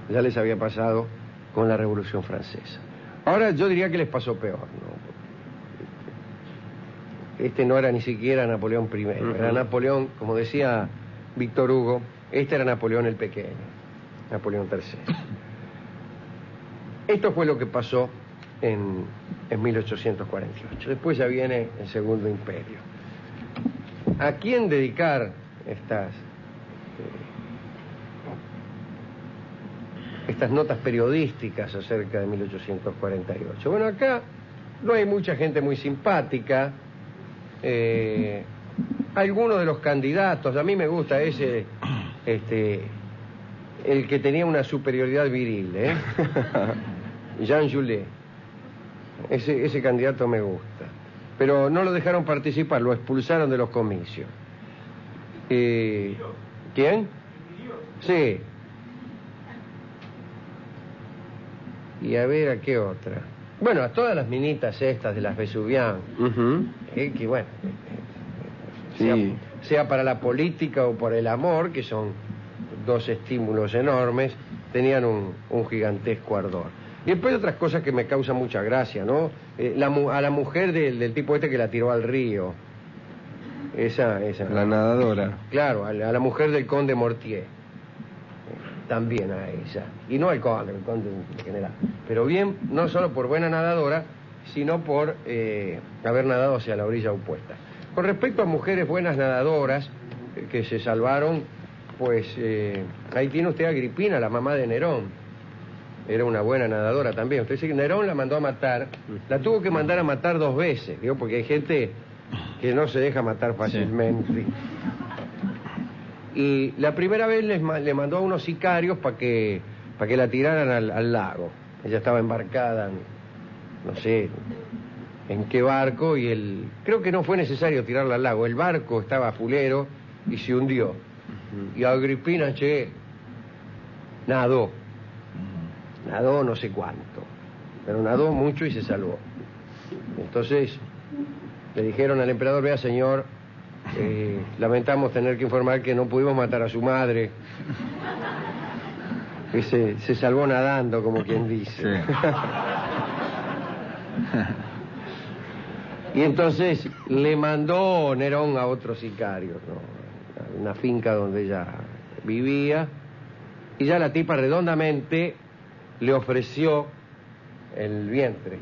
ya les había pasado con la Revolución Francesa. Ahora yo diría que les pasó peor, ¿no? Este no era ni siquiera Napoleón I, era Napoleón, como decía Víctor Hugo, este era Napoleón el Pequeño, Napoleón III. Esto fue lo que pasó en 1848. Después ya viene el Segundo Imperio. ¿A quién dedicar estas notas periodísticas acerca de 1848? Bueno, acá no hay mucha gente muy simpática. Algunos de los candidatos, a mí me gusta ese, el que tenía una superioridad viril, Jean Joulet. Ese candidato me gusta. Pero no lo dejaron participar, lo expulsaron de los comicios. ¿Quién? Sí. Y a ver, ¿a qué otra? Bueno, a todas las minitas estas de las Vesuvian, que bueno, Sí. sea para la política o por el amor, que son dos estímulos enormes, tenían un gigantesco ardor. Y después otras cosas que me causan mucha gracia, ¿no? A la mujer del tipo que la tiró al río. Esa. La nadadora. Claro, a la mujer del conde Mortier. También a ella. Y no al conde, el conde en general. Pero bien, no solo por buena nadadora, sino por haber nadado hacia la orilla opuesta. Con respecto a mujeres buenas nadadoras que se salvaron, pues ahí tiene usted a Agripina, la mamá de Nerón. Era una buena nadadora también. Usted dice que Nerón la mandó a matar, la tuvo que mandar a matar 2 veces, digo, porque hay gente que no se deja matar fácilmente. Sí. Y la primera vez le mandó a unos sicarios para que la tiraran al lago. Ella estaba embarcada, no sé en qué barco, y creo que no fue necesario tirarla al lago. El barco estaba fulero y se hundió. Y Agripina, nadó no sé cuánto, pero nadó mucho y se salvó. Entonces le dijeron al emperador: vea, señor, lamentamos tener que informar que no pudimos matar a su madre. que se salvó nadando, como quien dice. Sí. Y entonces le mandó Nerón a otros sicarios, ¿no? A una finca donde ella vivía, y ya la tipa redondamente le ofreció el vientre.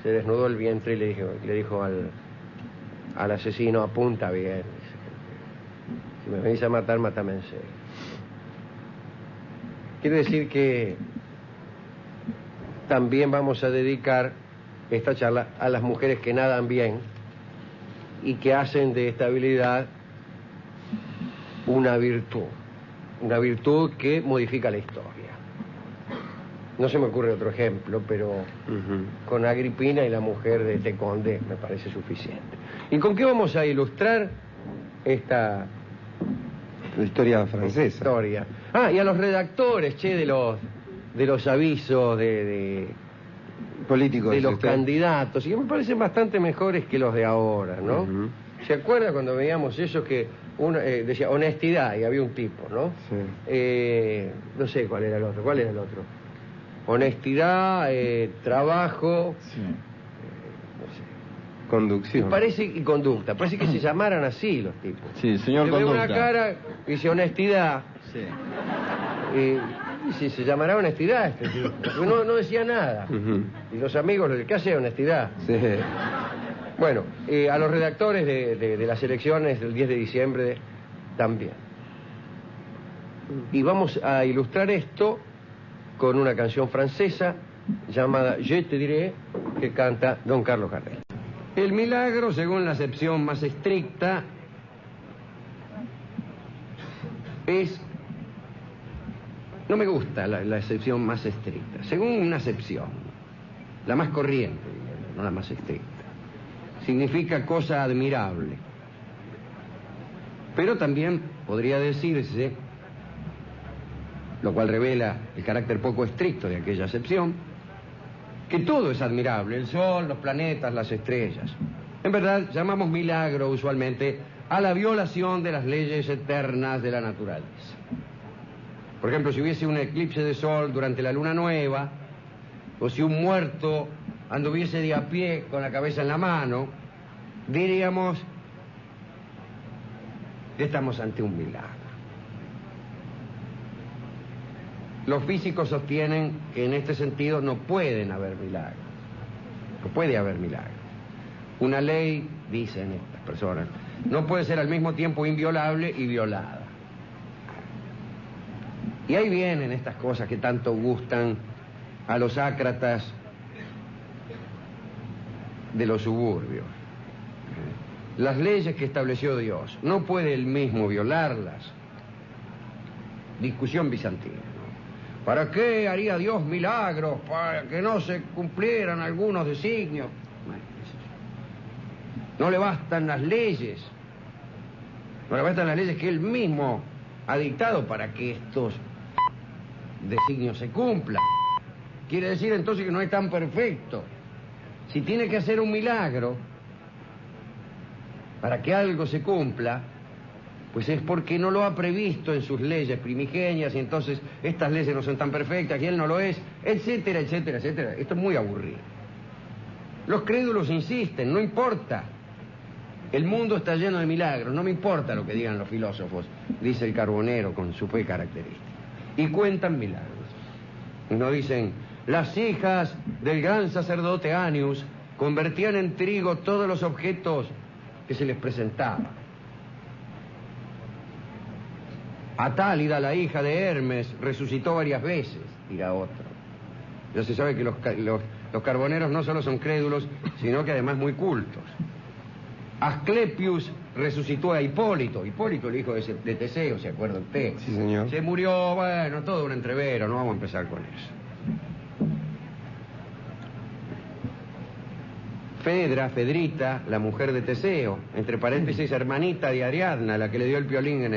Se desnudó el vientre y le dijo al asesino: apunta bien. Si me venís a matar, mátame en serio. Quiere decir que también vamos a dedicar esta charla a las mujeres que nadan bien y que hacen de esta habilidad una virtud que modifica la historia. No se me ocurre otro ejemplo, pero con Agripina y la mujer de Teconde me parece suficiente. ¿Y con qué vamos a ilustrar esta La historia francesa. historia? Ah, y a los redactores, de los avisos Políticos. de los usted. candidatos, y que me parecen bastante mejores que los de ahora, ¿no? Ujú. ¿Se acuerda cuando veíamos eso que uno decía honestidad y había un tipo, ¿no? Sí. No sé cuál era el otro. ¿Cuál era el otro? Honestidad, trabajo, Sí. no sé. Conducción. Y conducta. Parece que se llamaran así los tipos. Sí, señor Se ve conducta. una cara, dice honestidad, Sí. y si se llamará honestidad este tipo. Porque no decía nada. Ujú. Y los amigos, ¿qué hace honestidad? Sí. Bueno, a los redactores de las elecciones del 10 de diciembre también. Y vamos a ilustrar esto con una canción francesa llamada Je te diré, que canta don Carlos Gardel. El milagro, según la acepción más estricta, es... No me gusta la acepción más estricta. Según una acepción, la más corriente, digamos, no la más estricta, significa cosa admirable. Pero también podría decirse, lo cual revela el carácter poco estricto de aquella acepción, que todo es admirable: el sol, los planetas, las estrellas. En verdad, llamamos milagro usualmente a la violación de las leyes eternas de la naturaleza. Por ejemplo, si hubiese un eclipse de sol durante la luna nueva, o si un muerto anduviese de a pie con la cabeza en la mano, diríamos que estamos ante un milagro. Los físicos sostienen que en este sentido no pueden haber milagros. No puede haber milagros. Una ley, dicen estas personas, no puede ser al mismo tiempo inviolable y violada. Y ahí vienen estas cosas que tanto gustan a los ácratas de los suburbios. Las leyes que estableció Dios, no puede él mismo violarlas. Discusión bizantina. ¿Para qué haría Dios milagros? Para que no se cumplieran algunos designios. Bueno, no le bastan las leyes. No le bastan las leyes que él mismo ha dictado para que estos designios se cumplan. Quiere decir entonces que no es tan perfecto. Si tiene que hacer un milagro para que algo se cumpla, pues es porque no lo ha previsto en sus leyes primigenias, y entonces estas leyes no son tan perfectas y él no lo es, etcétera, etcétera, etcétera. Esto es muy aburrido. Los crédulos insisten, no importa. El mundo está lleno de milagros, no me importa lo que digan los filósofos, dice el Carbonero con su fe característica. Y cuentan milagros. Y nos dicen: las hijas del gran sacerdote Anius convertían en trigo todos los objetos que se les presentaban. Atálida, la hija de Hermes, resucitó varias veces, dirá otro. Ya se sabe que los carboneros no solo son crédulos, sino que además muy cultos. Asclepius resucitó a Hipólito, el hijo de Teseo, ¿se acuerda usted? Sí, señor. Se murió, bueno, todo un entrevero, no vamos a empezar con eso. Fedrita, la mujer de Teseo, entre paréntesis hermanita de Ariadna, la que le dio el violín en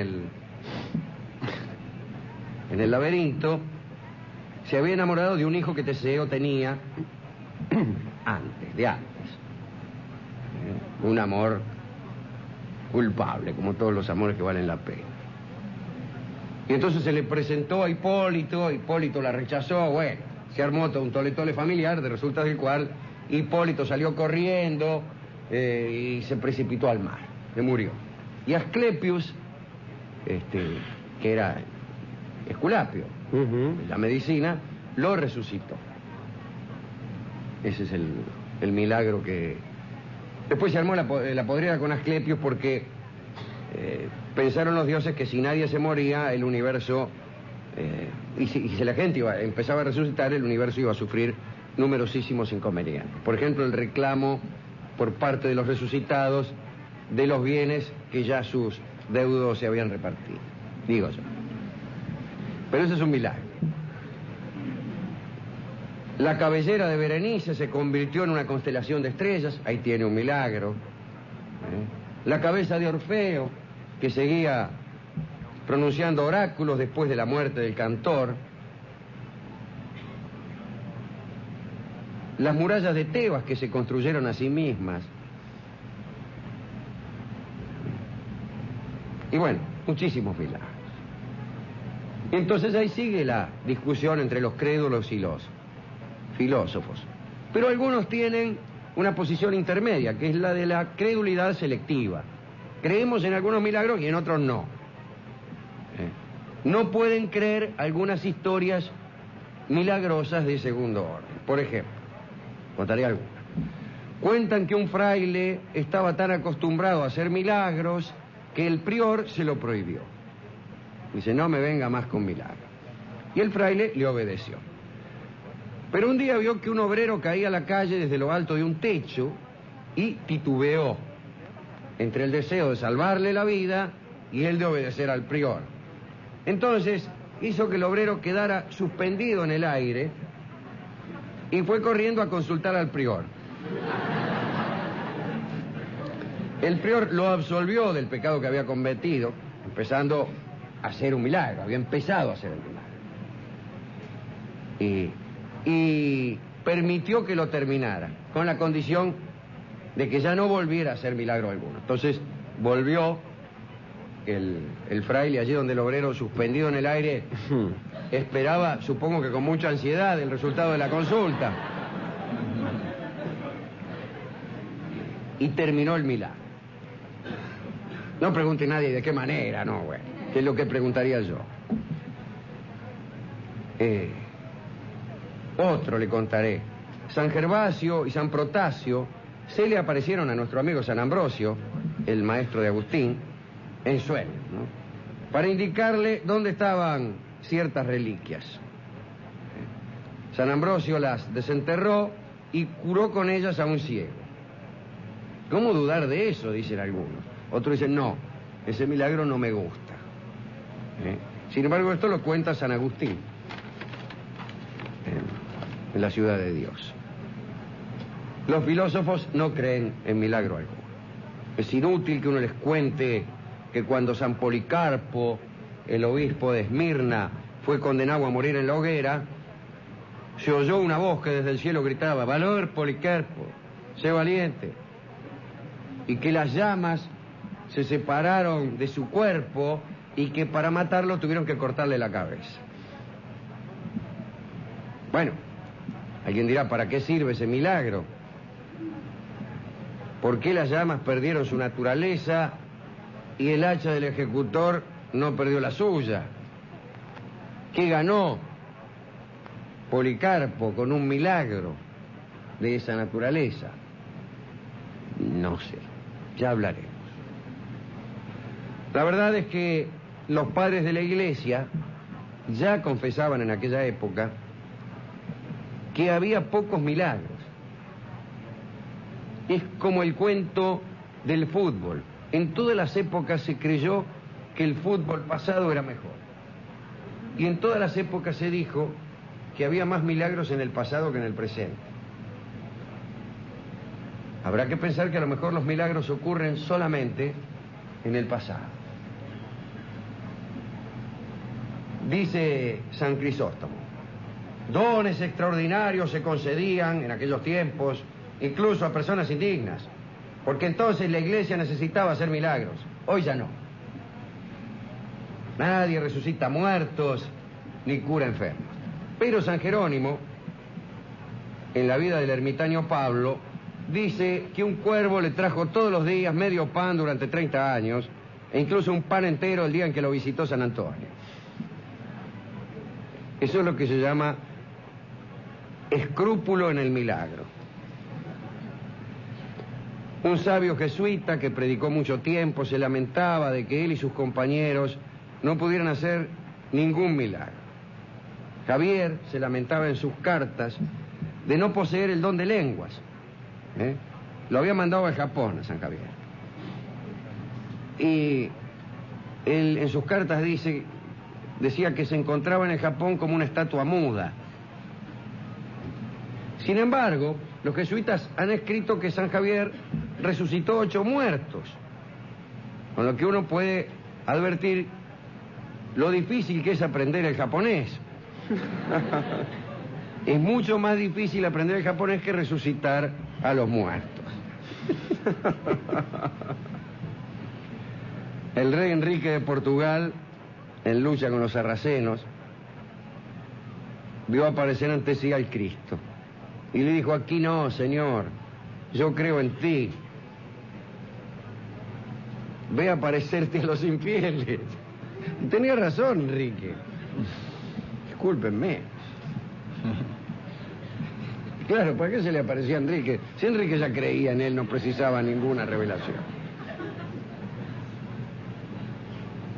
el laberinto, se había enamorado de un hijo que Teseo tenía antes. Un amor culpable, como todos los amores que valen la pena. Y entonces se le presentó a Hipólito, Hipólito la rechazó, bueno, se armó todo un tole-tole familiar, de resultas del cual Hipólito salió corriendo y se precipitó al mar, se murió. Y Asclepius, que era Esculapio, la medicina, lo resucitó. Ese es el milagro que... Después se armó la podrida con Asclepius porque pensaron los dioses que si nadie se moría, el universo... y si la gente empezaba a resucitar, el universo iba a sufrir numerosísimos inconvenientes. Por ejemplo, el reclamo por parte de los resucitados de los bienes que ya sus deudos se habían repartido. Digo yo. Pero eso es un milagro. La cabellera de Berenice se convirtió en una constelación de estrellas, ahí tiene un milagro. La cabeza de Orfeo, que seguía pronunciando oráculos después de la muerte del cantor. Las murallas de Tebas, que se construyeron a sí mismas. Y bueno, muchísimos milagros. Entonces ahí sigue la discusión entre los crédulos y los filósofos. Pero algunos tienen una posición intermedia, que es la de la credulidad selectiva. Creemos en algunos milagros y en otros no. No pueden creer algunas historias milagrosas de segundo orden. Por ejemplo, contaré algunas. Cuentan que un fraile estaba tan acostumbrado a hacer milagros que el prior se lo prohibió. Dice, no me venga más con milagros. Y el fraile le obedeció. Pero un día vio que un obrero caía a la calle desde lo alto de un techo y titubeó entre el deseo de salvarle la vida y el de obedecer al prior. Entonces hizo que el obrero quedara suspendido en el aire y fue corriendo a consultar al prior. El prior lo absolvió del pecado que había cometido, empezando a hacer un milagro, había empezado a hacer el milagro. Y permitió que lo terminara, con la condición de que ya no volviera a hacer milagro alguno. Entonces volvió el fraile allí donde el obrero, suspendido en el aire, esperaba, supongo que con mucha ansiedad, el resultado de la consulta. Y terminó el milagro. No pregunte nadie de qué manera, no, bueno, que es lo que preguntaría yo. Otro le contaré. San Gervasio y San Protasio se le aparecieron a nuestro amigo San Ambrosio, el maestro de Agustín, en sueños, ¿no? Para indicarle dónde estaban ciertas reliquias. San Ambrosio las desenterró y curó con ellas a un ciego. ¿Cómo dudar de eso?, dicen algunos. Otros dicen, no, ese milagro no me gusta. Sin embargo, esto lo cuenta San Agustín, en la ciudad de Dios. Los filósofos no creen en milagro alguno. Es inútil que uno les cuente que cuando San Policarpo, el obispo de Esmirna, fue condenado a morir en la hoguera, se oyó una voz que desde el cielo gritaba, valor, Policarpo, sé valiente. Y que las llamas se separaron de su cuerpo y que para matarlo tuvieron que cortarle la cabeza. Bueno, alguien dirá, ¿para qué sirve ese milagro? ¿Por qué las llamas perdieron su naturaleza y el hacha del ejecutor no perdió la suya? ¿Qué ganó Policarpo con un milagro de esa naturaleza? No sé, ya hablaremos. La verdad es que los padres de la Iglesia ya confesaban en aquella época que había pocos milagros. Es como el cuento del fútbol. En todas las épocas se creyó que el fútbol pasado era mejor. Y en todas las épocas se dijo que había más milagros en el pasado que en el presente. Habrá que pensar que a lo mejor los milagros ocurren solamente en el pasado. Dice San Crisóstomo, dones extraordinarios se concedían en aquellos tiempos, incluso a personas indignas, porque entonces la Iglesia necesitaba hacer milagros, hoy ya no. Nadie resucita muertos ni cura enfermos. Pero San Jerónimo, en la vida del ermitaño Pablo, dice que un cuervo le trajo todos los días medio pan durante 30 años e incluso un pan entero el día en que lo visitó San Antonio. Eso es lo que se llama escrúpulo en el milagro. Un sabio jesuita que predicó mucho tiempo se lamentaba de que él y sus compañeros no pudieran hacer ningún milagro. Javier se lamentaba en sus cartas de no poseer el don de lenguas. Lo había mandado al Japón, a San Javier. Y él en sus cartas decía que se encontraba en el Japón como una estatua muda. Sin embargo, los jesuitas han escrito que San Javier resucitó 8 muertos, con lo que uno puede advertir lo difícil que es aprender el japonés. Es mucho más difícil aprender el japonés que resucitar a los muertos. El rey Enrique de Portugal, en lucha con los sarracenos, vio aparecer ante sí al Cristo y le dijo: aquí no, Señor, yo creo en ti. Ve a aparecerte a los infieles. Y tenía razón, Enrique. Discúlpenme. Claro, ¿para qué se le aparecía a Enrique? Si Enrique ya creía en él, no precisaba ninguna revelación.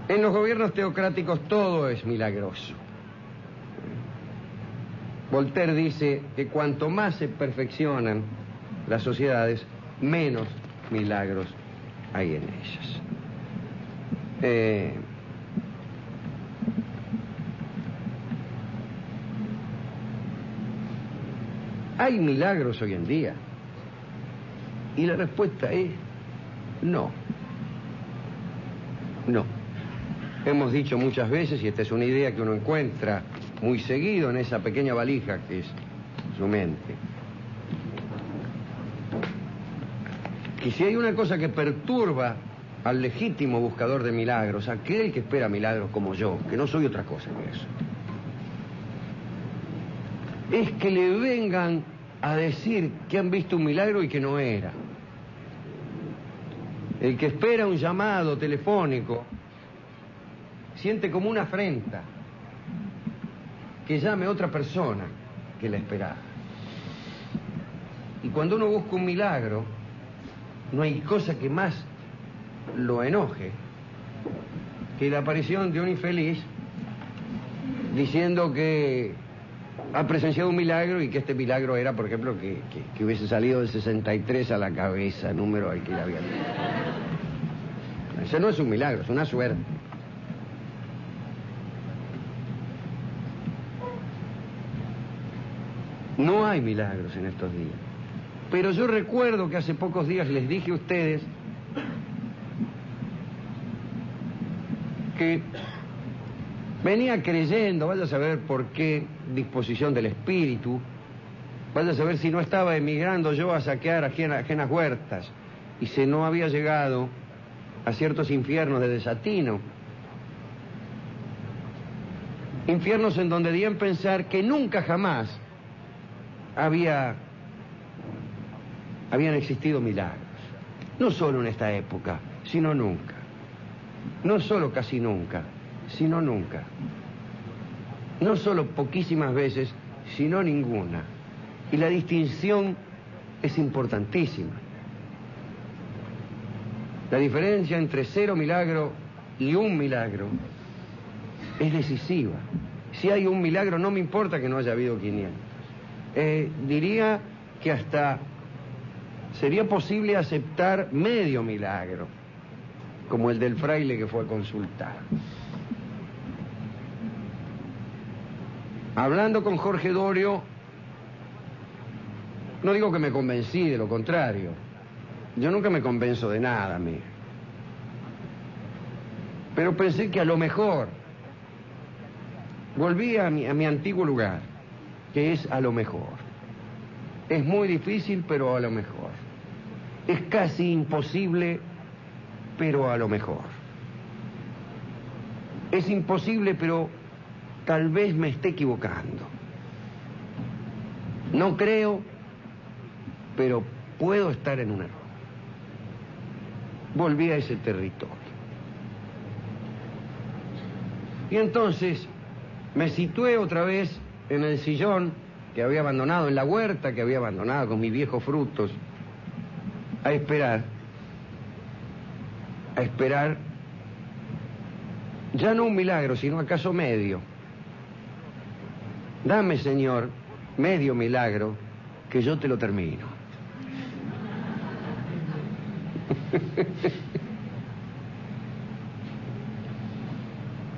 En los gobiernos teocráticos todo es milagroso. Voltaire dice que cuanto más se perfeccionan las sociedades, menos milagros hay en ellas. ¿Hay milagros hoy en día? Y la respuesta es no. No. Hemos dicho muchas veces, y esta es una idea que uno encuentra muy seguido en esa pequeña valija que es su mente, que si hay una cosa que perturba al legítimo buscador de milagros, aquel que espera milagros como yo, que no soy otra cosa que eso, es que le vengan a decir que han visto un milagro y que no era. El que espera un llamado telefónico siente como una afrenta que llame otra persona que la esperaba. Y cuando uno busca un milagro, no hay cosa que más lo enoje que la aparición de un infeliz diciendo que ha presenciado un milagro y que este milagro era, por ejemplo, que hubiese salido del 63 a la cabeza, número al que le había dicho. Eso no es un milagro, es una suerte. No hay milagros en estos días. Pero yo recuerdo que hace pocos días les dije a ustedes que venía creyendo, vaya a saber por qué disposición del espíritu, vaya a saber si no estaba emigrando yo a saquear ajenas huertas y si no había llegado a ciertos infiernos de desatino. Infiernos en donde di en pensar que nunca jamás habían existido milagros. No solo en esta época, sino nunca. No solo casi nunca, sino nunca. No solo poquísimas veces, sino ninguna. Y la distinción es importantísima. La diferencia entre 0 milagro y 1 milagro es decisiva. Si hay un milagro, no me importa que no haya habido 500. Diría que hasta sería posible aceptar medio milagro, como el del fraile que fue a consultar. Hablando con Jorge Dorio, no digo que me convencí, de lo contrario. Yo nunca me convenzo de nada, mía. Pero pensé que a lo mejor volví a mi antiguo lugar, que es a lo mejor. Es muy difícil, pero a lo mejor. Es casi imposible, pero a lo mejor. Es imposible, pero tal vez me esté equivocando. No creo, pero puedo estar en un error. Volví a ese territorio. Y entonces me situé otra vez en el sillón que había abandonado, en la huerta que había abandonado con mis viejos frutos, a esperar, ya no un milagro, sino acaso medio. Dame, Señor, medio milagro, que yo te lo termino.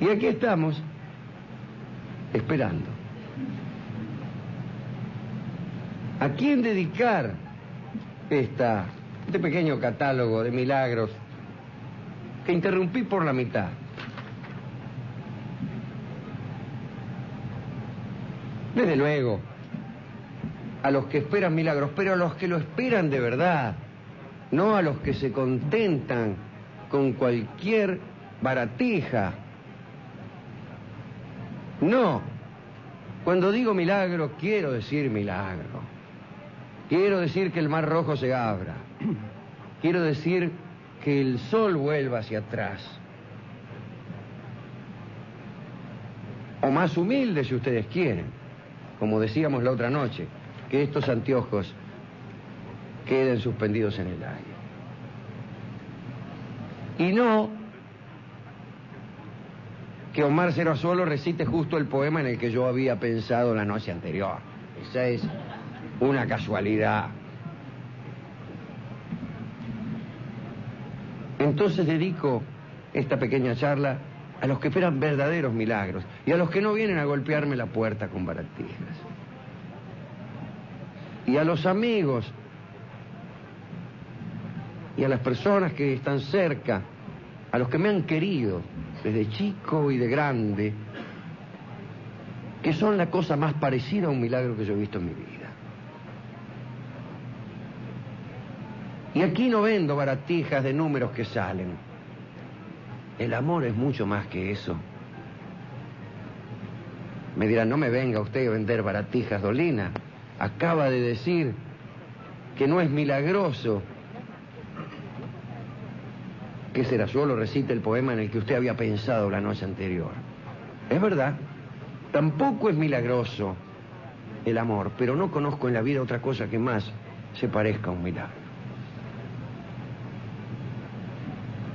Y aquí estamos, esperando. ¿A quién dedicar este pequeño catálogo de milagros que interrumpí por la mitad? Desde luego, a los que esperan milagros, pero a los que lo esperan de verdad, no a los que se contentan con cualquier baratija. No, cuando digo milagro, quiero decir milagro. Quiero decir que el mar rojo se abra. Quiero decir que el sol vuelva hacia atrás. O más humilde, si ustedes quieren, como decíamos la otra noche, que estos anteojos queden suspendidos en el aire. Y no que Omar Serazuelo recite justo el poema en el que yo había pensado la noche anterior. Esa es una casualidad. Entonces dedico esta pequeña charla a los que esperan verdaderos milagros y a los que no vienen a golpearme la puerta con baratijas. Y a los amigos y a las personas que están cerca, a los que me han querido desde chico y de grande, que son la cosa más parecida a un milagro que yo he visto en mi vida. Y aquí no vendo baratijas de números que salen. El amor es mucho más que eso. Me dirán, no me venga usted a vender baratijas, Dolina. Acaba de decir que no es milagroso que Serazuelo recite el poema en el que usted había pensado la noche anterior. Es verdad, tampoco es milagroso el amor, pero no conozco en la vida otra cosa que más se parezca a un milagro.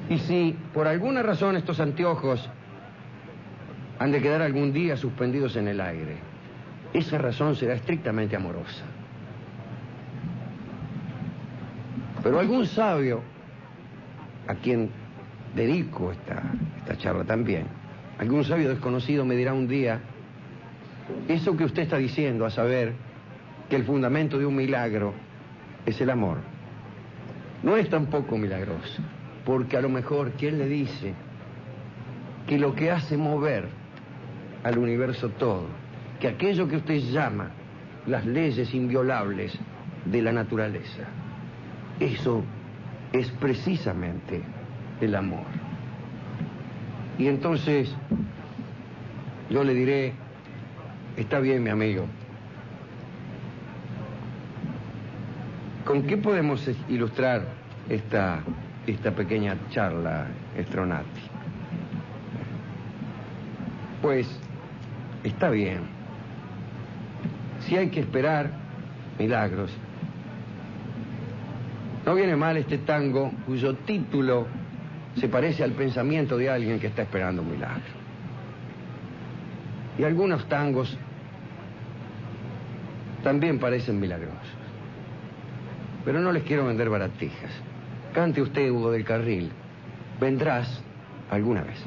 Y si por alguna razón estos anteojos han de quedar algún día suspendidos en el aire, esa razón será estrictamente amorosa. Pero algún sabio, a quien dedico esta charla también, algún sabio desconocido me dirá un día, eso que usted está diciendo, a saber que el fundamento de un milagro es el amor, no es tampoco milagroso, porque a lo mejor, ¿quién le dice que lo que hace mover al universo todo, que aquello que usted llama las leyes inviolables de la naturaleza, eso es precisamente el amor? Y entonces yo le diré, está bien, mi amigo, ¿con qué podemos ilustrar esta pequeña charla, Stronati? Pues está bien, si hay que esperar milagros, no viene mal este tango cuyo título se parece al pensamiento de alguien que está esperando un milagro. Y algunos tangos también parecen milagrosos. Pero no les quiero vender baratijas. Cante usted, Hugo del Carril, vendrás alguna vez.